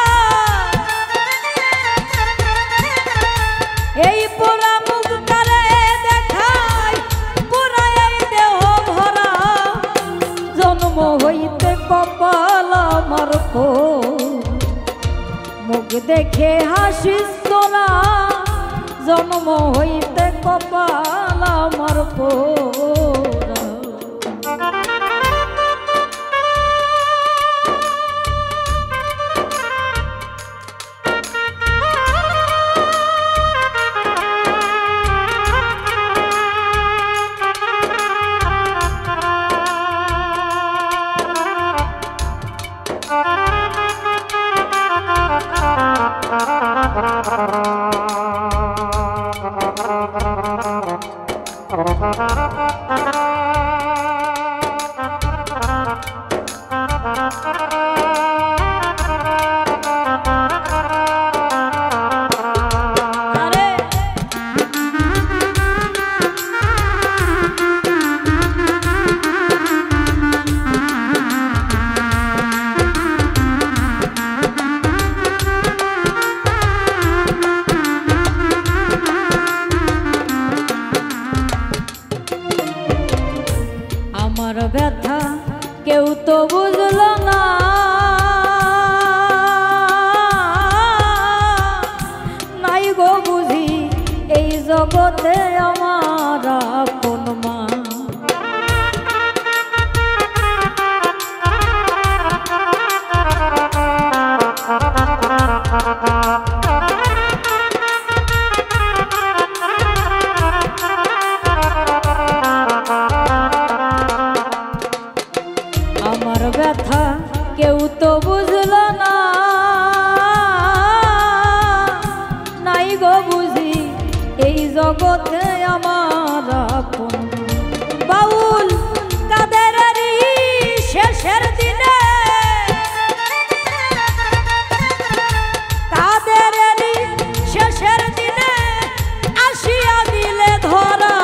এই পোড়া মুখ কারে দেখাই পোড়া এই দেহ ভরা জন্ম হইতে কপাল আমার মুখ দেখে হাসিস তোরা জন্ম হইতে কপাল আমার পোড়া ব্যথা কেউ তো বুঝল না নাই গো বুঝি এই জগতে আমার আপন মা আমার ব্যথা কেউ তো বুঝল না নাই গো বুঝি এই জগতে আমার আপন বাউল কাদেরেরই শেষের দিনে কাদেরেরই শেষের দিনে আসিয়া দিলে ধরা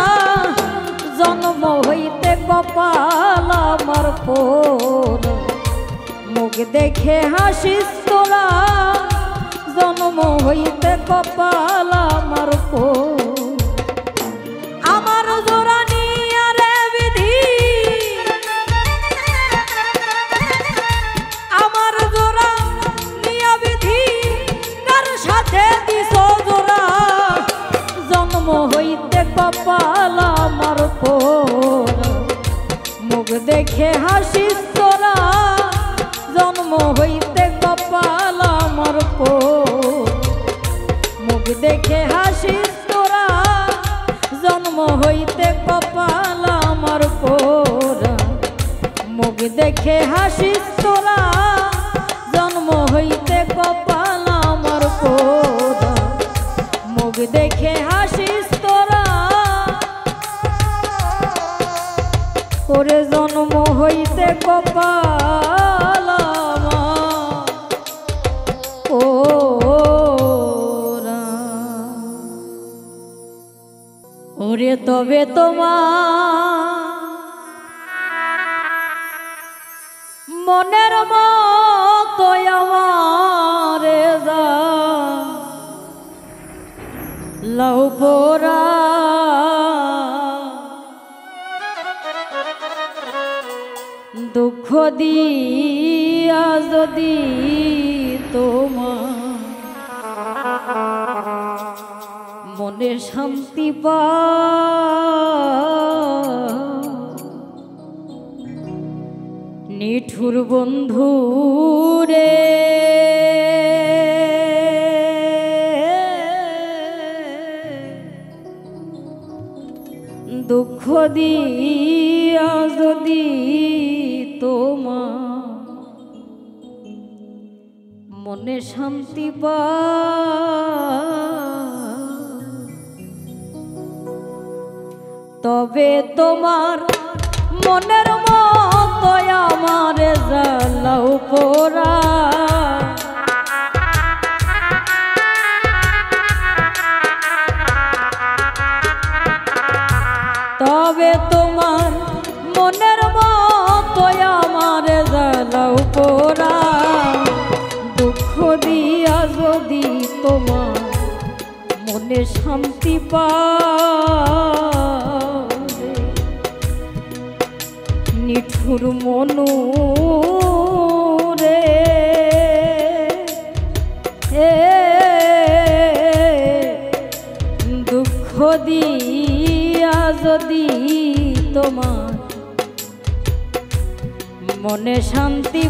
জন্ম হইতে কপাল আমার পোড়া মুখ দেখে হাসিস তোরা জন্ম হইতে কপাল আমার পোড়া আমার জোড়া নিয়া রে বিধি আমার জোড়া নিয়া বিধি কার সাথে দিস জোড়া জন্ম হইতে কপাল আমার পোড়া মুখ দেখে হাসিস তোরা জন্ম হইতে কপাল আমার পোড়া মুখ দেখে হাসিস তোরা জন্ম হইতে কপাল আমার পোড়া মুখ দেখে হাসিস তোরা জন্ম হইতে কপাল আমার পোড়া মুখ দেখে হাসিস তোরা করে জন্ম হইতে কপাল আমার পোড়া ওরে তবে তোমার মনের মতো আমার লাউ পোড়া দুঃখ দিয়া যদি তোমার মনে শান্তি পা নিঠুর বন্ধু রে দুঃখ দিয়া যদি তোমার মনে শান্তি পা তবে তোমার মনের মতো আমারে জ্বালাও পোড়া তবে তোমার মনের মতো আমারে জ্বালাও পোড়া দুঃখ দিয়া যদি তোমার মনে শান্তি পাবে নিঠুর মনু রে দুঃখ দিয়া যদি তোমার মনে শান্তি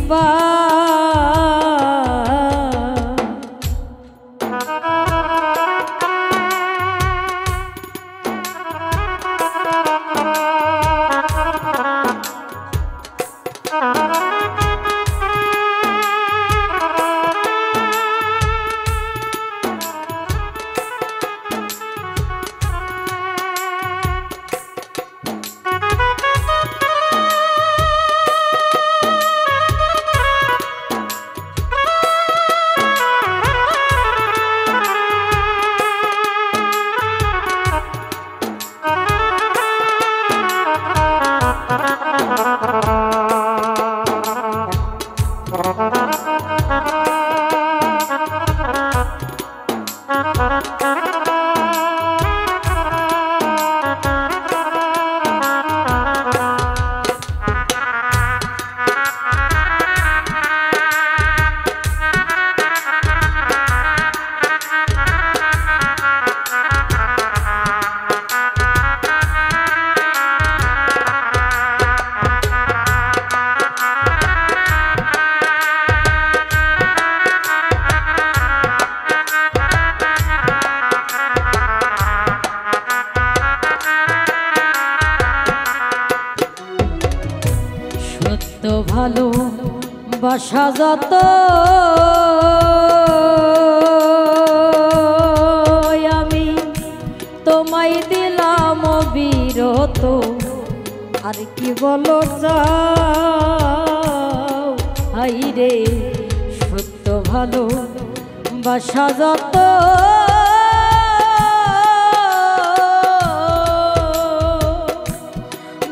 ভালো বাসা যত আমি তোমায় দিলাম বিরত আর কি বলো চাও হাইরে সত্য ভালো বাসা যত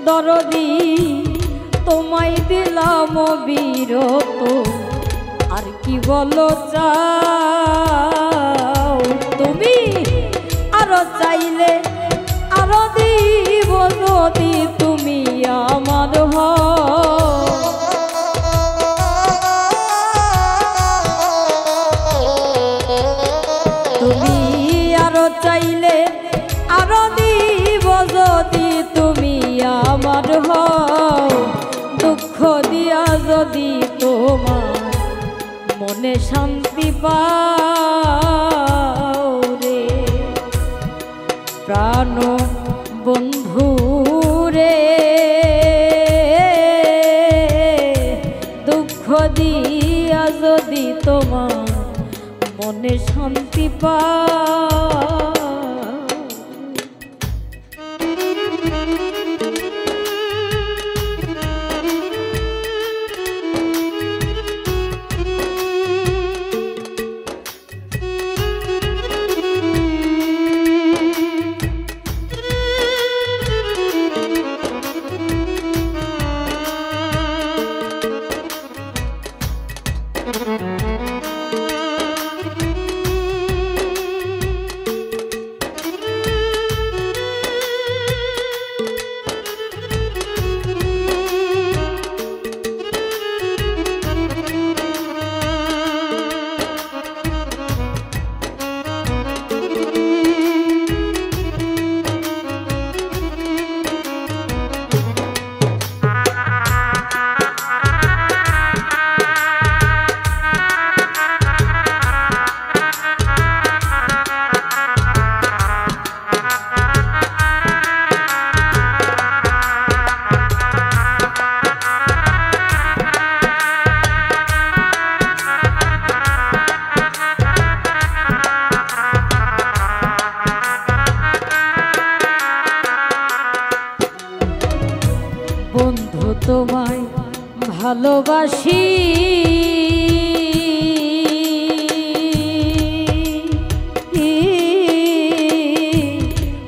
দরদি তোমায় দিলাম বিরত আর কি বলো চাও তুমি আরো চাইলে আরো দিব যদি তুমি আমার তুমি আরো চাইলে আরো দিব যদি তুমি আমার দুঃখ দিয়া যদি তোমার মনে শান্তি পাও রে প্রাণ বন্ধু রে দুঃখ দিয়া যদি তোমার মনে শান্তি পাও তোমায় ভালোবাসি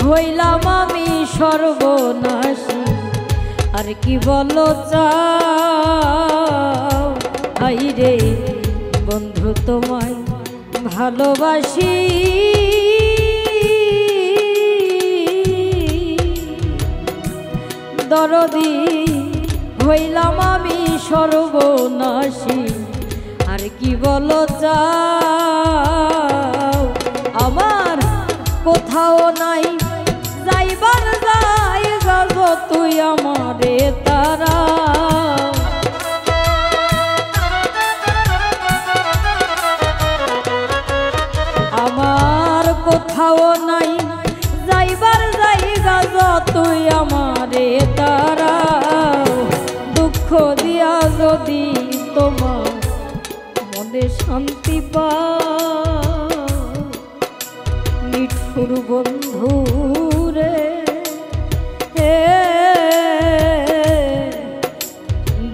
হইলাম আমি সর্বনাশী আর কি বলো চাও আইরে বন্ধু তোমায় ভালোবাসি দরদি হইলাম আমি সর্বনাশী আর কি বলো চাও আমার কোথাও নাই যাইবার জায়গা গো তুই আমারে তারা আমার কোথাও নাই যাইবার জায়গা গো তুই আমারে তারা দুঃখ দিয়া যদি তোমার মনে শান্তি পাও নিঠুর বন্ধু রে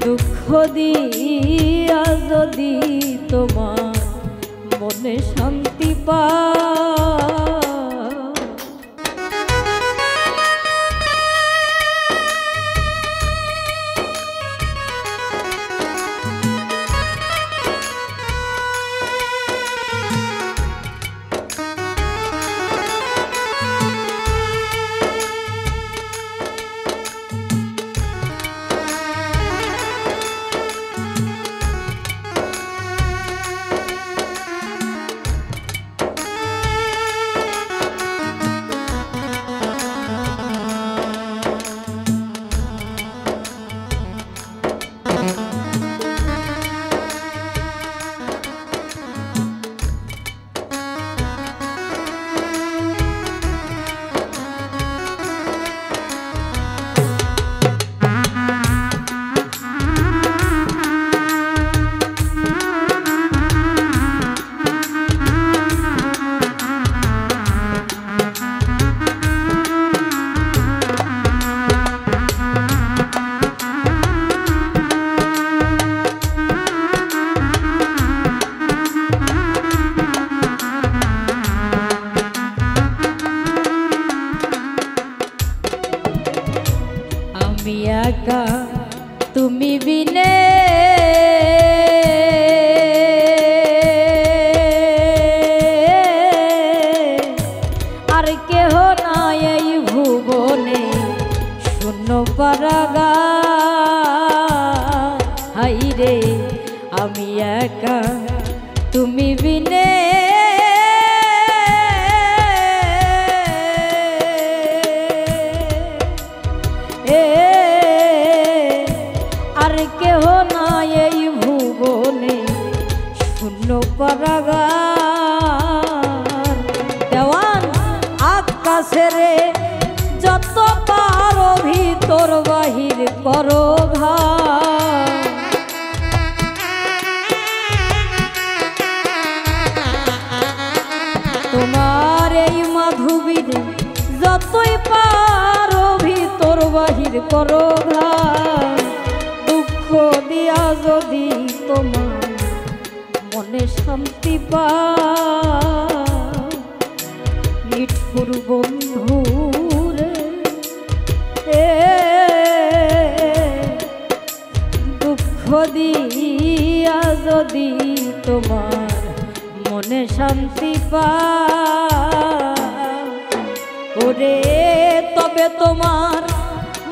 দুঃখ দিয়া যদি তোমার মনে শান্তি পাও আমি একা তুমি বিনে আর কেহ নাই এই ভুবনে শূন্য পারাগা হাইরে আমি একা তুমি বিনে আর কেহ নাই এই ভুবনে শূন্য পারাগার দেওয়ান আকাশেরে যত পারো ভিতর বাহির করো ঘর তোমার এই মাধুবীর যতই পারো ভিতর বাহির করো ঘর দুঃখ দিয়া যদি তোমার মনে শান্তি পাও নিঠুর বন্ধু রে দুঃখ দিয়া যদি তোমার মনে শান্তি পাও ওরে তবে তোমার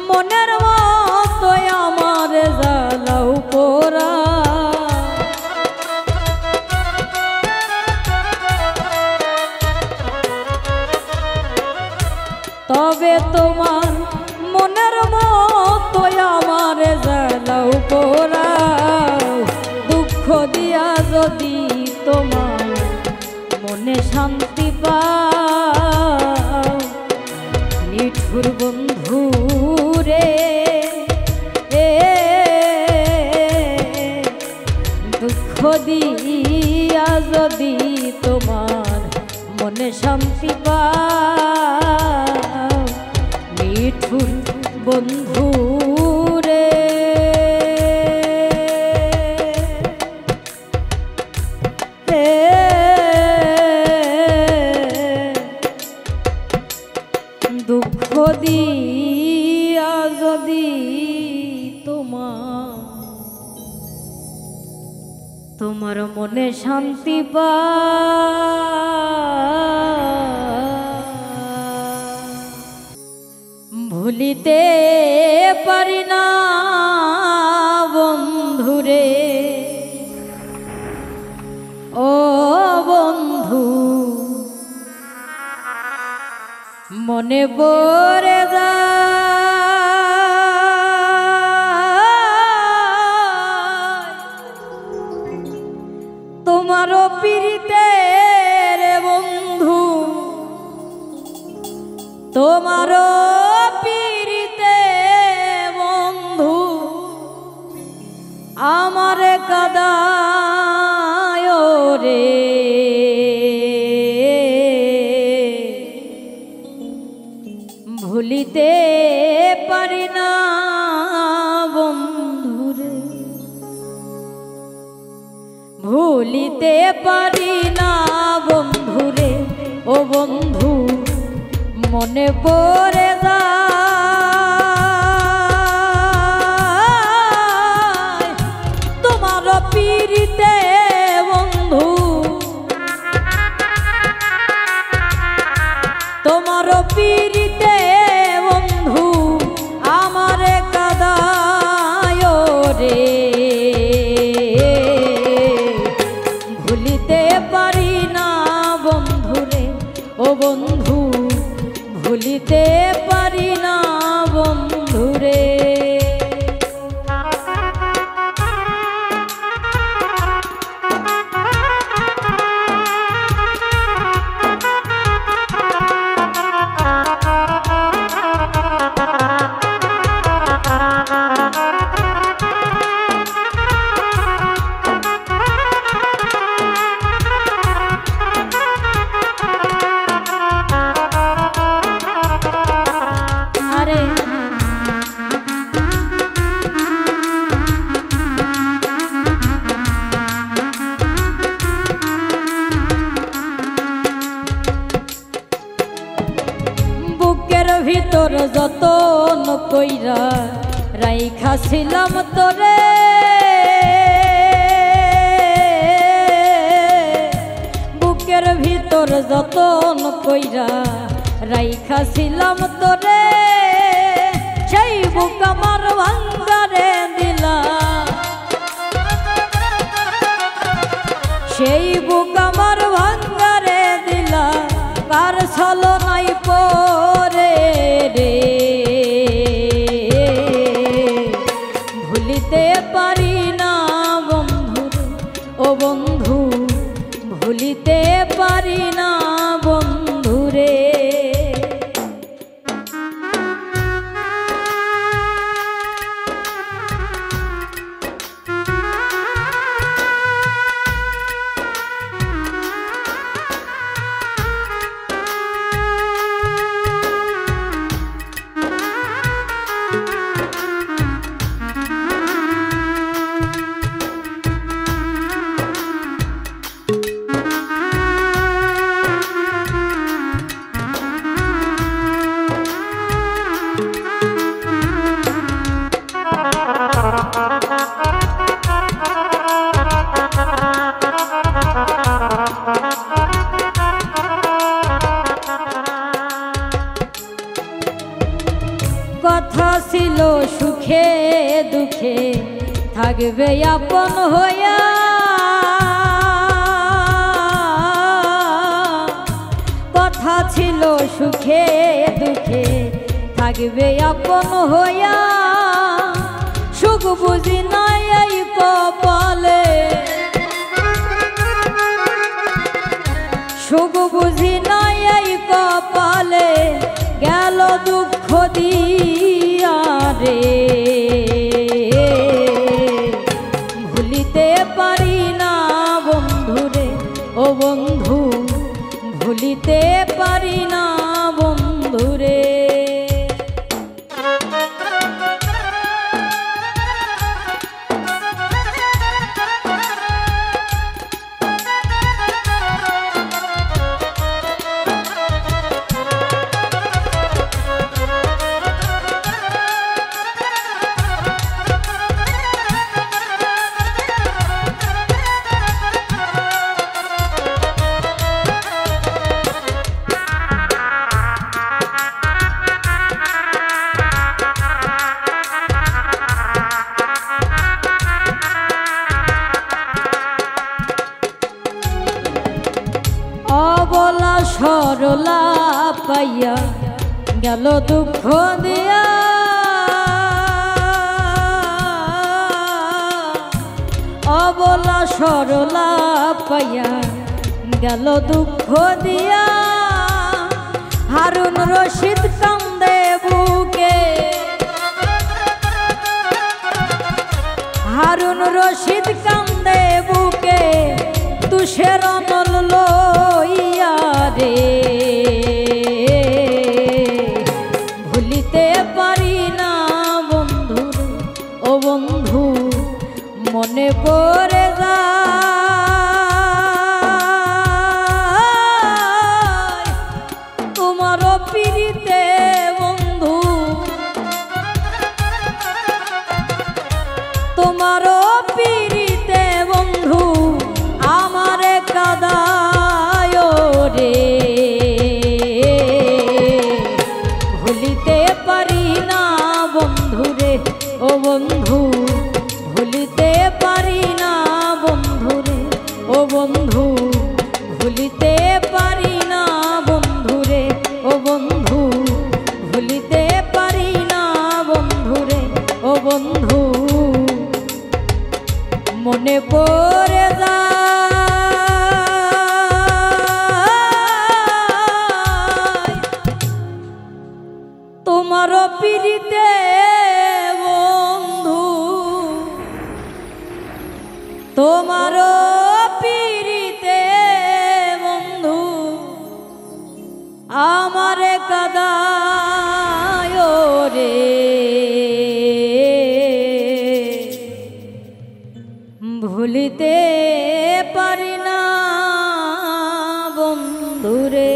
মনের মতো আমার জ্বালাও পোড়া তবে তোমার মনের মতো আমার জ্বালাও পোড়া দুঃখ দিয়া যদি তোমার মনে শান্তি পাও নিঠুর বন্ধু রে দুঃখ দিয়া যদি তোমার মনে শান্তি পাও নিঠুর বন্ধু রে দুঃখ দিয়া যদি তোমার মনে শান্তি ভুলিতে পারি না বন্ধুরে, ও বন্ধু মনে পড়ে তোমারও পীড়িতের বন্ধু, তোমারও পীড়িতে বন্ধু আমারে কাদায় রে। ভুলিতে পারি না বন্ধুরে, ভুলিতে পারি না বন্ধুরে, ও বন্ধু মনে পড়ে যায় তোমার পীড়িতে বন্ধু, তোমার পীড়িতে বন্ধু আমারে কাদায় রে। ভুলিতে পারি না বন্ধুরে, ও বন্ধু ভুলিতে পারি না বন্ধুরে। ভিতর যতন কইরা রাইখাছিলাম তোরে, বুকের ভিতর যতন কইরা রাইখাছিলাম তোরে, সেই বুক আমার ভাঙ্গারে দিলা, সেই বুক আমার ভাঙ্গারে দিলা, কার ছলনাই পরে রে। ভুলিতে পারি না বন্ধু, ও বন্ধু ভুলিতে পারি না বন্ধুরে। কথা ছিল সুখে দুঃখে থাকবে আপন হইয়া, কথা ছিল সুখে দুঃখে থাকবে আপন হইয়া, সুখ বুঝি নাই এই কপালে, সুখ বুঝি নাই এই কপালে, গেল দুঃখ দিয়া রে। ভুলিতে পারি না বন্ধুরে, ও বন্ধু ভুলিতে পারি না বন্ধুরে। পাইয়া গেল দুঃখ দিয়া, অবলা সরলা পাইয়া গেল দুঃখ দিয়া। হারুন রশিদ কান্দে বুকে, হারুন রশিদ কান্দে বুকে, তুষের অনল লইয়া রে। ভুলিতে পারি না বন্ধু, ও বন্ধু মনে পড়ে যায় তোমার পিরিতে বন্ধু, তোমার পিরিতে বন্ধু আমারে কাদায় রে। ভুলিতে পারি না বন্ধু রে, ও বন্ধু ভুলিতে পারি না বন্ধু রে, ও বন্ধু ভুলিতে পারি না বন্ধু রে, ও বন্ধু ভুলিতে পারি না বন্ধু রে, ও বন্ধু মনে পড়ে যায় তোমার পিরিতে বন্ধু, তোমার পিরিতে বন্ধু আমারে কাদায় রে। ভুলিতে পারি না বন্ধু রে।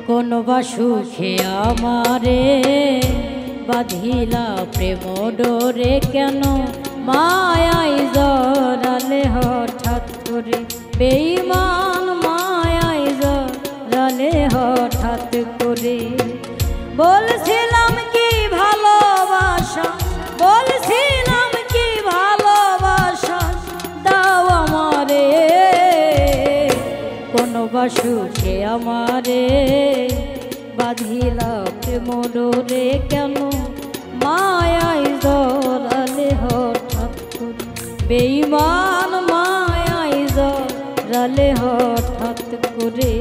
কোন বা সুখে আমারে বাঁধিলা প্রেম ডোরে, কেন মায়াই জড়ালে হঠাৎ করে, বেঈমান মায়াই জড়ালে হঠাৎ করে। বলছিলাম কি ভালোবাসা, বলছিলাম কি ভালোবাসা দাও আমারে। কোন বা সুখে আমারে বাঁধিলা প্রেম ডোরে, কেন মায়াই জড়ালে হঠাৎ করে, বেঈমান মায়াই জড়ালে হঠাৎ করে।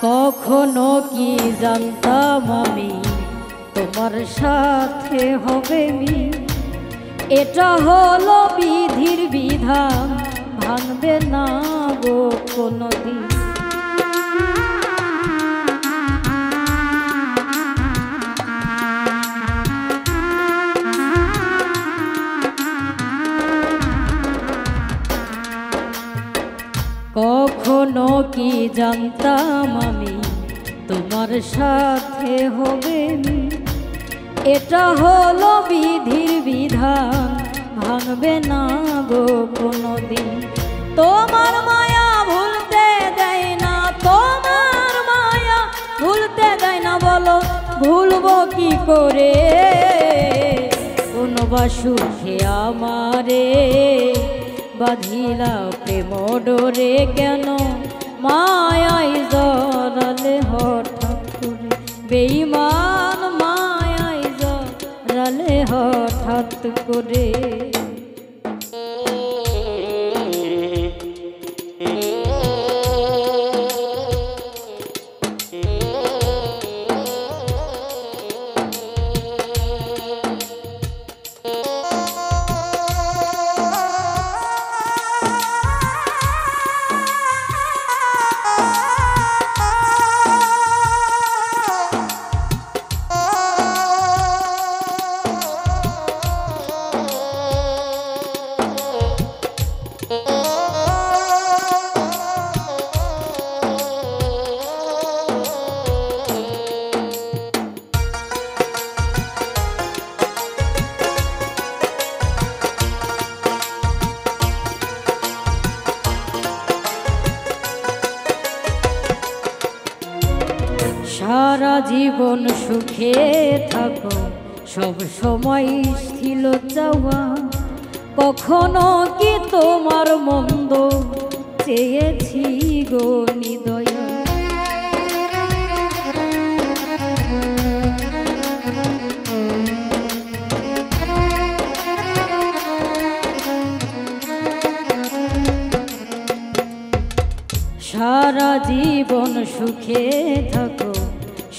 কখনো কি জানতাম আমি তোমার সাথে হবে মি, এটা হলো বিধির বিধান, ভাঙবে না গো কোনদিন। কখনো কি জানতাম আমি তোমার সাথে হবে মি, এটা হলো বিধির বিধান, ভাঙবে না গো কোনদিন। তোমার মায়া ভুলতে দেয় না, তোমার মায়া ভুলতে দেয় না, বলো ভুলবো কি করে। কোন বা সুখে আমারে বাঁধিলা প্রেম ডোরে কেন মায়াই জড়ালে হঠাৎ করে বেঈমান মায়াই জড়ালে হঠাৎ করে সারা জীবন সুখে থাকো সব সময় ছিল চাওয়া কখনো কি তোমার মন্দ চেয়েছি গো নিদয় সারা জীবন সুখে থাকো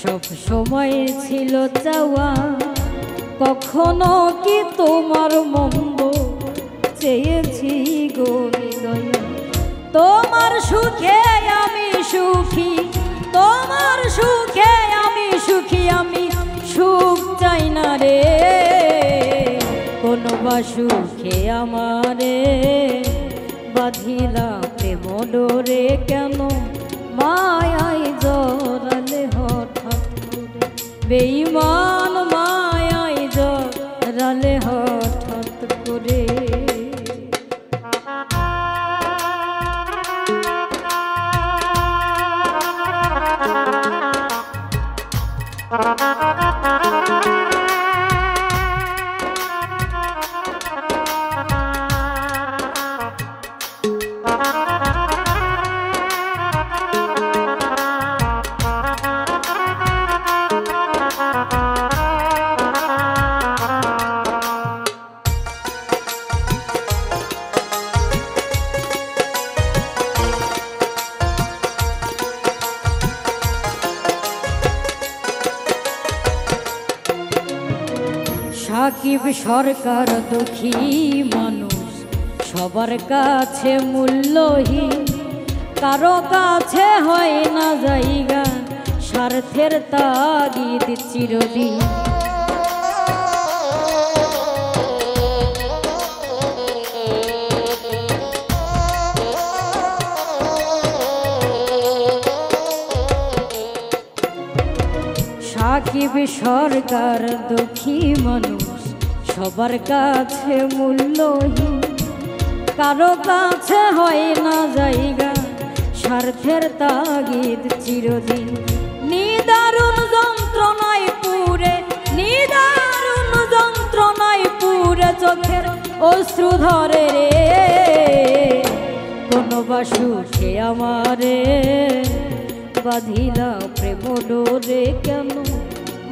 সব সময় ছিল চাওয়া কখনো কি তোমার মন্দ চেয়েছি গো হৃদয় তোমার সুখে আমি সুখী তোমার সুখে আমি সুখী আমি সুখ চাই না রে কোনো বা সুখে আমারে বাঁধিলা প্রেম ডোরে কেন মায়াই জড়ালে হঠাৎ করে বেঈমান মায়াই জড়ালে হঠাৎ করে সাকিব সরকার দুঃখী মানুষ সবার কাছে মূল্যহীন কারো কাছে হয় না জায়গা স্বার্থের তাগিদ চিরদিন সাকিব সরকার দুঃখী মানুষ সবার কাছে মূল্যহীন কারো কাছে হয় না জায়গা স্বার্থের তাগিদ চিরদিন নিদারুণ যন্ত্রণায় পুরে নিদারুণ যন্ত্রণায় পুরে চোখের অশ্রু ধরে রে কোনো বা সুখে আমারে বাঁধিলা প্রেম ডোরে কেন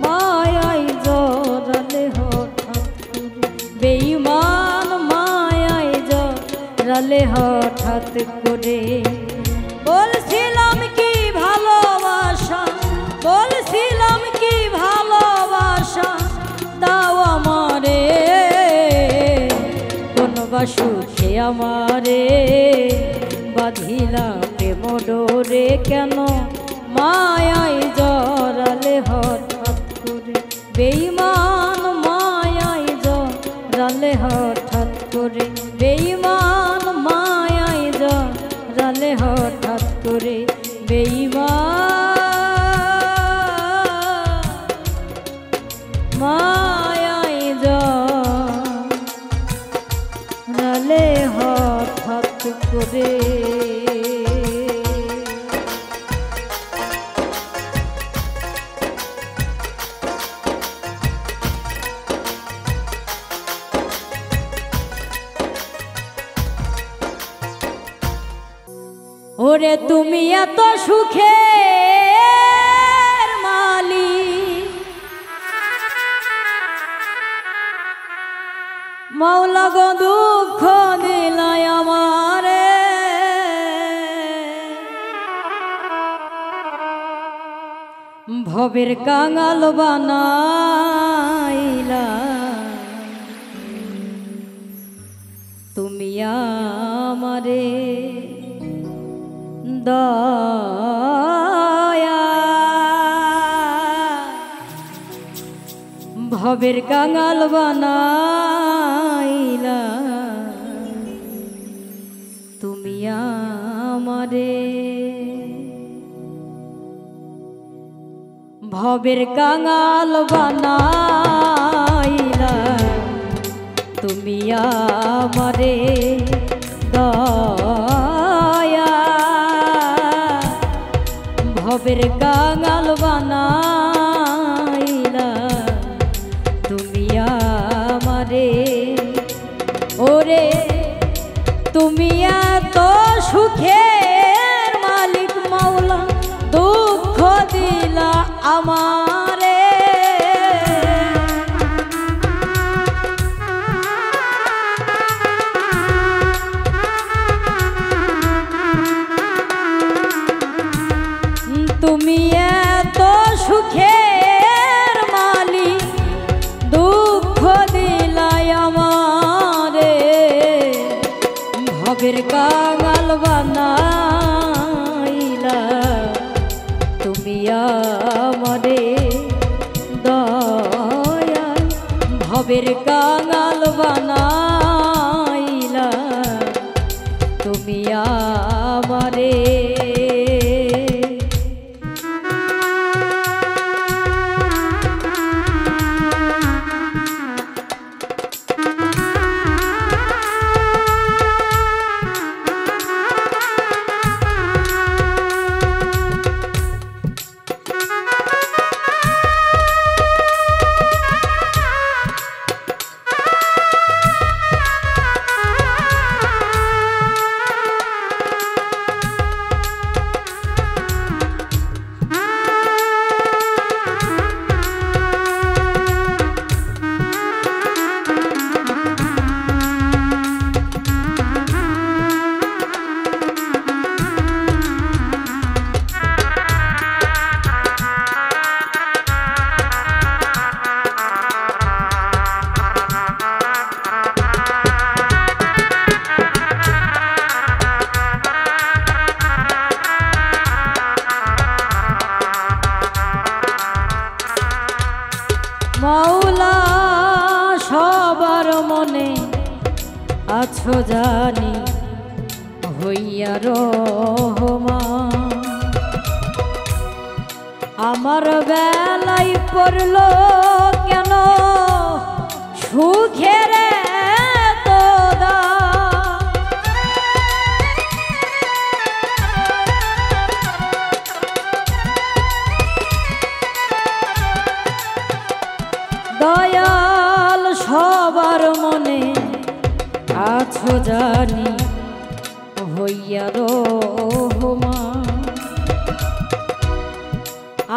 মায়াই জড়ালে হঠাৎ করে বেঈমান মায়াই জড়ালে হঠাৎ করে বলছিলাম কি ভালোবাসা বলছিলাম কি ভালোবাসা দাও আমারে কোনো বা সুখে আমারে বাঁধিলা প্রেম ডোরে কেন মায়াই জড়ালে হঠাৎ করে বেঈমান মায়াই জড়ালে হঠাৎ করে বেঈমান মায়াই জড়ালে হঠাৎ করে বেঈমান মায়াই জড়ালে হঠাৎ করে। ওরে তুমি এত সুখের মালিক, মাওলা গো দুঃখ দিলাই আমারে, ভবের কাঙাল বানাইলা তুমি আমারে, দয়া ভবের কাঙাল বানাইলা তুমি আমারে, ভবের কাঙাল বানাইলা তুমি আমারে, দয়া ভবের কাঙাল বানাইলা তুমি আমারে, ওরে তুমি এত সুখের মালিক, মাওলা দুঃখ দিলা আমারে, তুমি এত সুখের মালিক, দুঃখ দিলাই আমারে, ভবের কাঙাল বানাইলা তুমি আমারে, দয়া ভবের কাঙাল বানাইলা তুমি আমারে, মাওলা সবার মনে আছো জানি হইয়া রহমান, আমার বেলায় পড়ল কেন সুখের এত দাম, দয়াল সবার মনে আছো জানি হইয়া রহমান,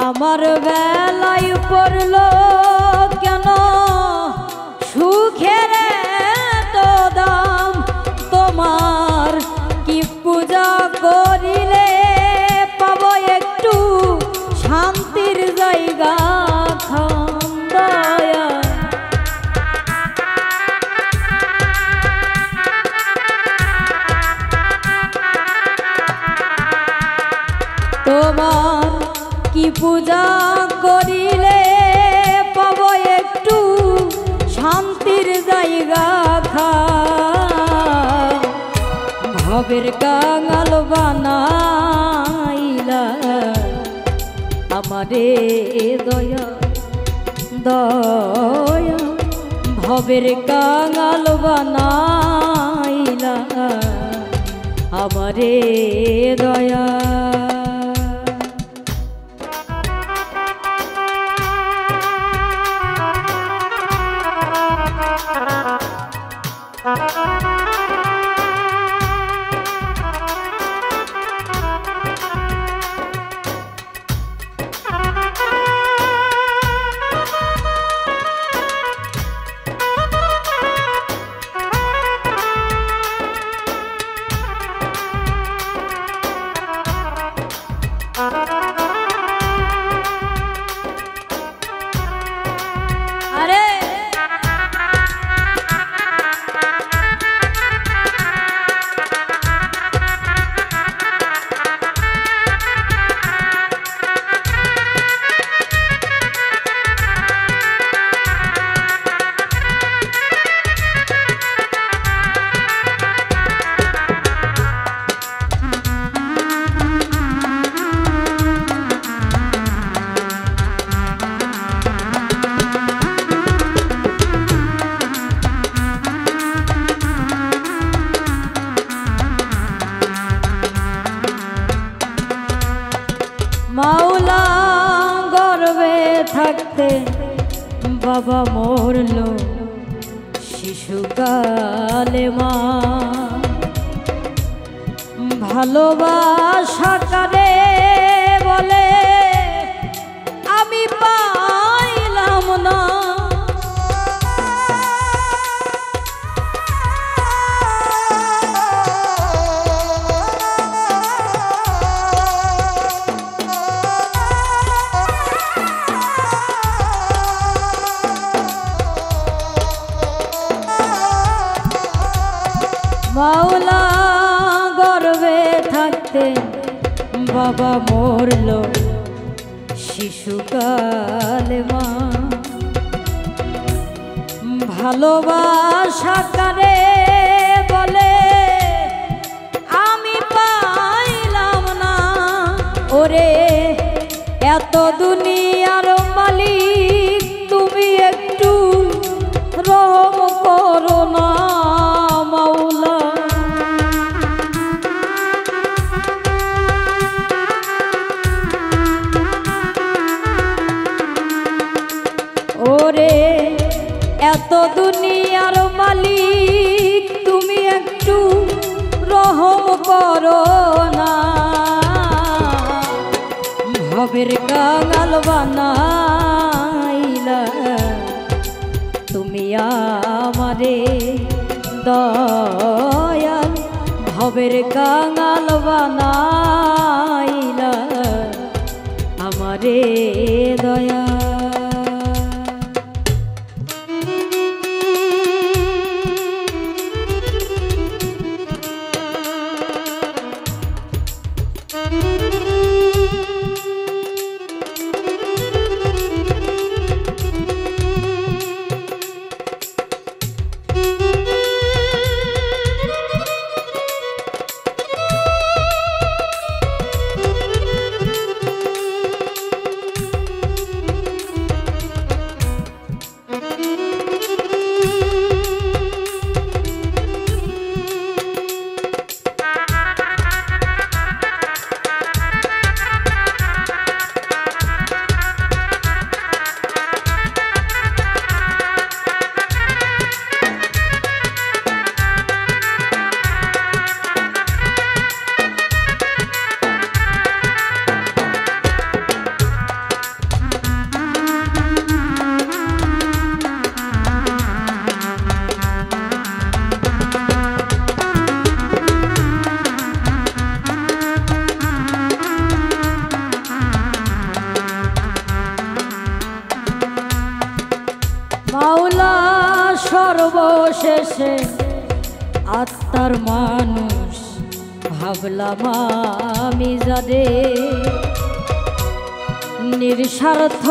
আমার বেলায় পড়ল কেন সুখের এত দাম, তোমার কি পূজা করিলে পাবো একটু শান্তির জায়গা, দয়া তোমার কি পূজা করিলে পাবো একটু শান্তির জায়গা, ভবের কাঙাল বানাইলা আমারে, দয়া দয়া ভবের কাঙাল বানাইলা আমারে, দয়া আরে মাওলা গর্বে থাকতে বাবা মরলো শিশুকালে মা ভালোবাসা কারে বলে আমি পাইলাম না মাওলা গর্বে থাকতে বাবা মরলো শিশুকালে মা ভালোবাসা কারে বলে আমি পাইলাম না ওরে এত দুনিয়ার মালিক তুমি একটু রহম করো না মাওলা ওরে এত দুনিয়ার মালিক তুমি একটু রহম করো না ভবের কাঙাল বানাইলা তুমি আমারে দয়াল ভবের কাঙাল বানাইলা আমারে দয়া মাওলা সর্বশেষে আত্মার মানুষ ভাবলাম আমি যারে নিঃস্বার্থ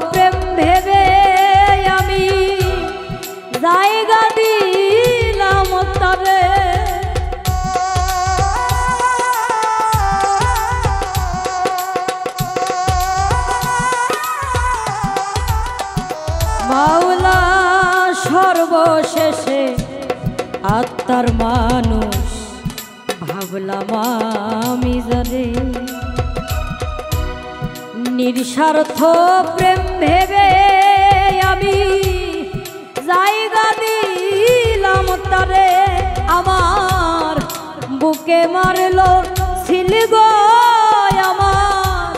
প্রেম ভেবে আমি জায়গা দিলাম তারে মাওলা সর্বশেষে আত্মার মানুষ ভাবলাম আমি যারে নিঃস্বার্থ প্রেম ভেবে আমি জায়গা দিলাম তারে আমার বুকে মারলো ছিল আমার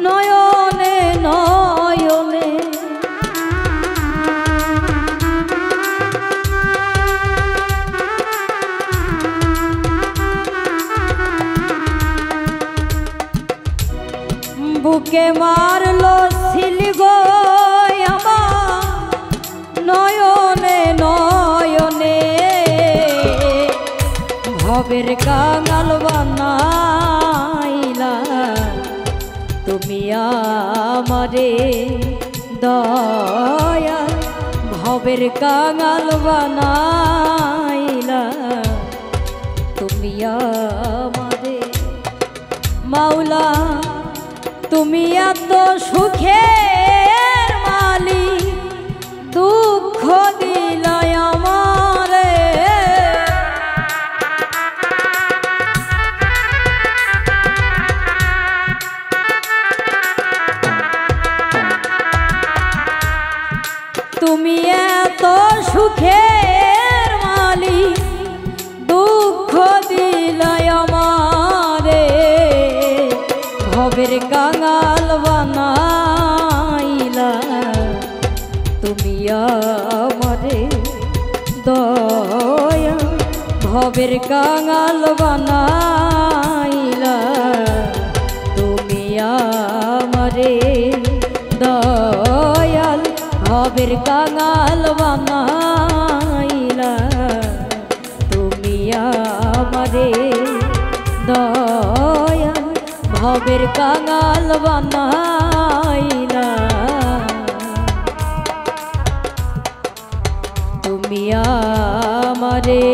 নয়নে নয়নে বুকে মারলো ছিলি গো আমার নয়নে নয়নে, ভবের কাঙাল বানাইলা তুমি আমারে দয়াল, ভবের কাঙাল বানাইলা তুমি আমারে। মাওলা তুমি এত সুখের মালিক, দুঃখ দিলাই আমারে। তুমি এত সুখের মালিক, দুঃখ দিলাই আমারে, ভবের কাঙাল বানাইলা তুমি আমারে দয়া, ভবের কাঙাল বানাইলা তুমি আমারে দয়াল, ভবের কাঙাল বানাইলা তুমি আমারে দয়াল, ভবের কাঙাল বানাইলা তুমি আমারে।